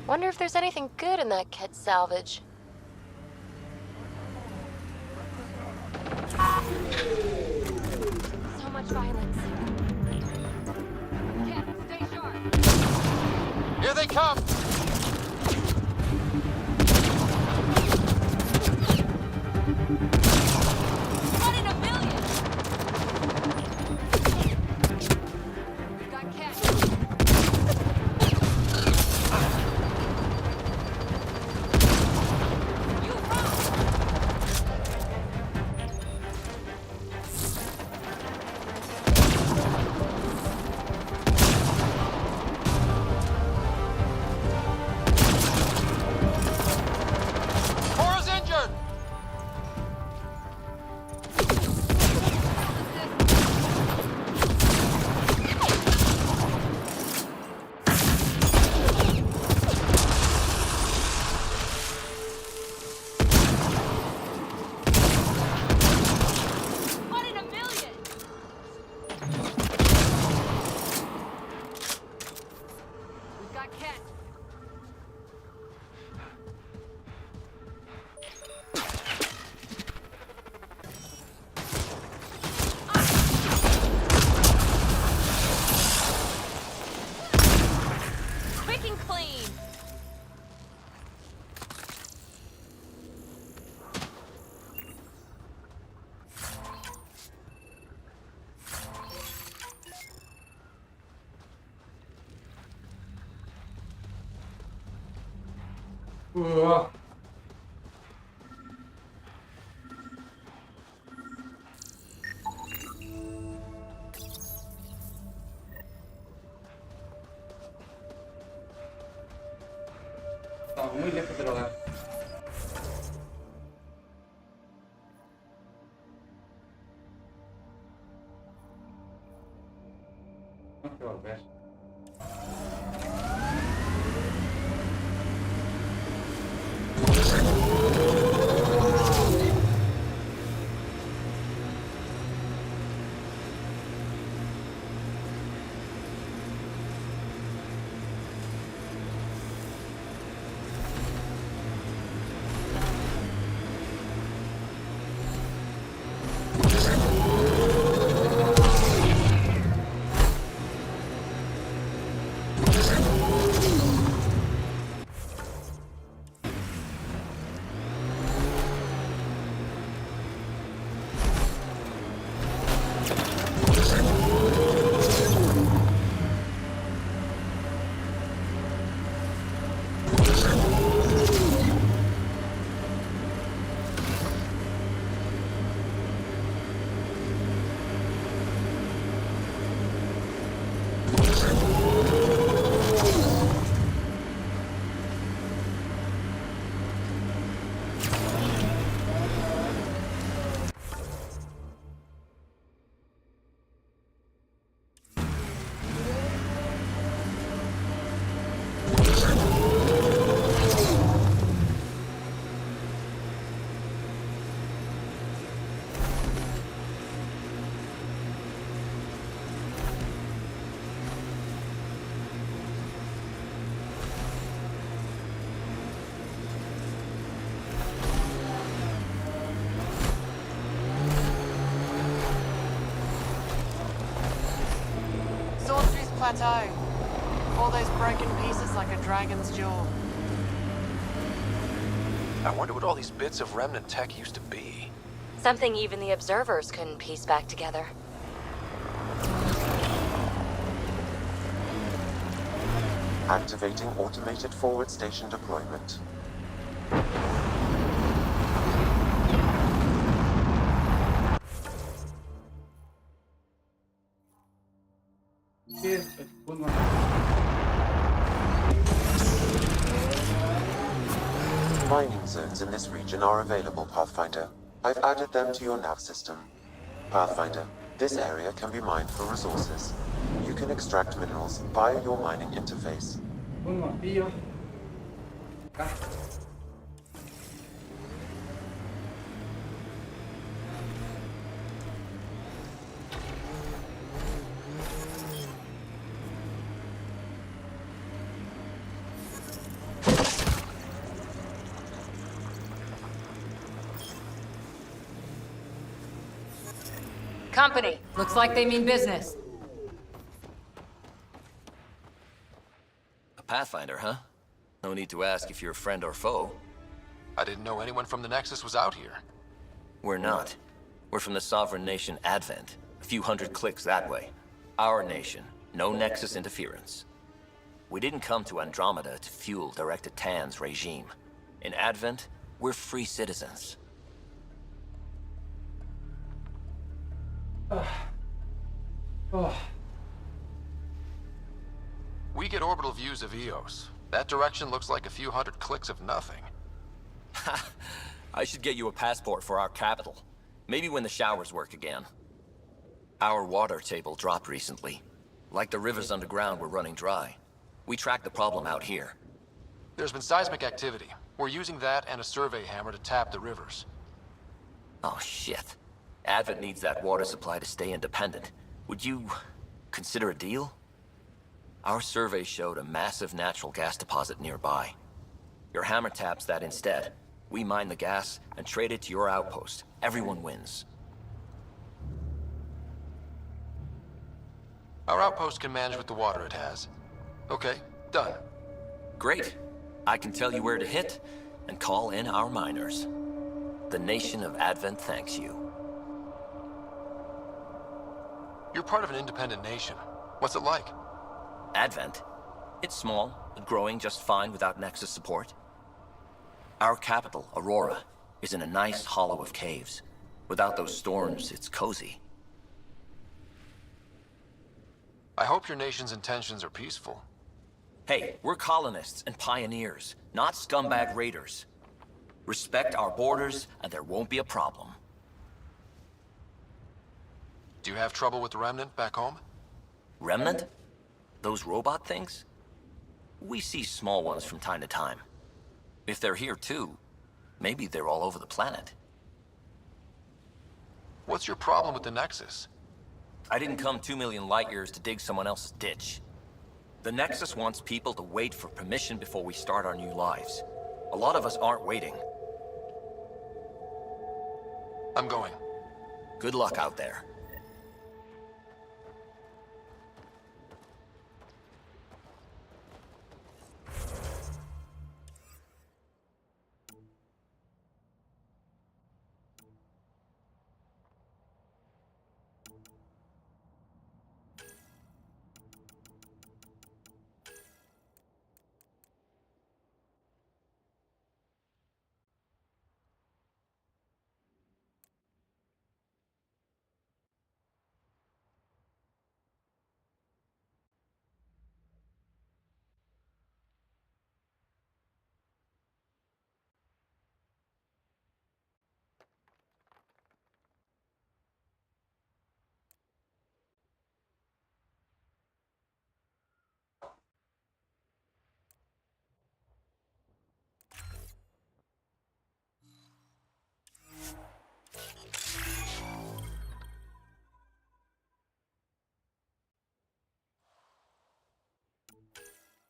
[SPEAKER 5] Wonder if there's anything good in that kit salvage. So much violence. Kit, stay sharp.
[SPEAKER 22] Here they come!
[SPEAKER 5] One in a million! We got Kit.
[SPEAKER 1] Estamos muy lejos del hogar. Tenemos que volver.
[SPEAKER 16] Plateau. All those broken pieces like a dragon's jaw.
[SPEAKER 3] I wonder what all these bits of remnant tech used to be.
[SPEAKER 5] Something even the observers couldn't piece back together.
[SPEAKER 14] Activating automated forward station deployment. Mining zones in this region are available, Pathfinder. I've added them to your nav system. Pathfinder, this area can be mined for resources. You can extract minerals via your mining interface.
[SPEAKER 1] Un martillo.
[SPEAKER 12] Company. Looks like they mean business.
[SPEAKER 18] A Pathfinder, huh? No need to ask if you're a friend or foe.
[SPEAKER 3] I didn't know anyone from the Nexus was out here.
[SPEAKER 18] We're not. We're from the sovereign nation Advent. A few hundred clicks that way. Our nation. No Nexus interference. We didn't come to Andromeda to fuel Director Tan's regime. In Advent, we're free citizens.
[SPEAKER 3] We get orbital views of Eos. That direction looks like a few hundred clicks of nothing.
[SPEAKER 18] Ha! I should get you a passport for our capital. Maybe when the showers work again. Our water table dropped recently. Like the rivers underground were running dry. We tracked the problem out here.
[SPEAKER 3] There's been seismic activity. We're using that and a survey hammer to tap the rivers.
[SPEAKER 18] Oh, shit. Advent needs that water supply to stay independent. Would you consider a deal? Our survey showed a massive natural gas deposit nearby. Your hammer taps that instead. We mine the gas and trade it to your outpost. Everyone wins.
[SPEAKER 3] Our outpost can manage with the water it has. Okay, done.
[SPEAKER 18] Great. I can tell you where to hit and call in our miners. The nation of Advent thanks you.
[SPEAKER 3] You're part of an independent nation. What's it like?
[SPEAKER 18] Advent? It's small, but growing just fine without Nexus support. Our capital, Aurora, is in a nice hollow of caves. Without those storms, it's cozy.
[SPEAKER 3] I hope your nation's intentions are peaceful.
[SPEAKER 18] Hey, we're colonists and pioneers, not scumbag raiders. Respect our borders, and there won't be a problem.
[SPEAKER 3] Do you have trouble with the Remnant back home?
[SPEAKER 18] Remnant? Those robot things? We see small ones from time to time. If they're here too, maybe they're all over the planet.
[SPEAKER 3] What's your problem with the Nexus?
[SPEAKER 18] I didn't come 2 million light years to dig someone else's ditch. The Nexus wants people to wait for permission before we start our new lives. A lot of us aren't waiting.
[SPEAKER 3] I'm going.
[SPEAKER 18] Good luck out there.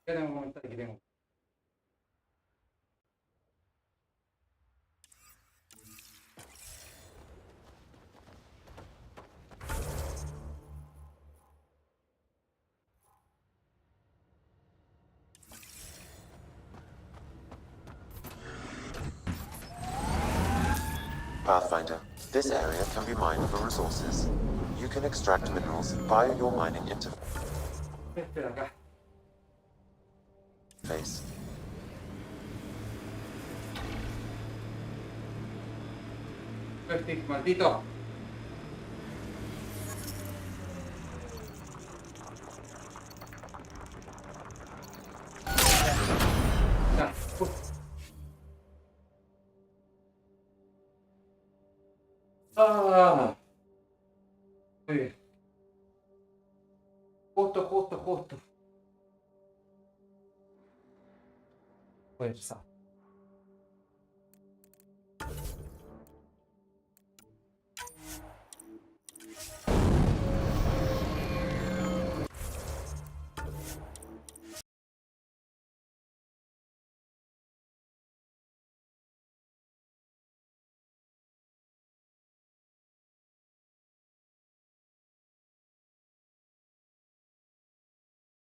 [SPEAKER 1] Queda un momento aquí tengo.
[SPEAKER 14] Pathfinder, this area can be mined for resources. You can extract minerals via your mining
[SPEAKER 1] Espera acá.
[SPEAKER 14] interface.
[SPEAKER 1] Maldito. Ya, Ah. Muy bien. Justo. Fuerza.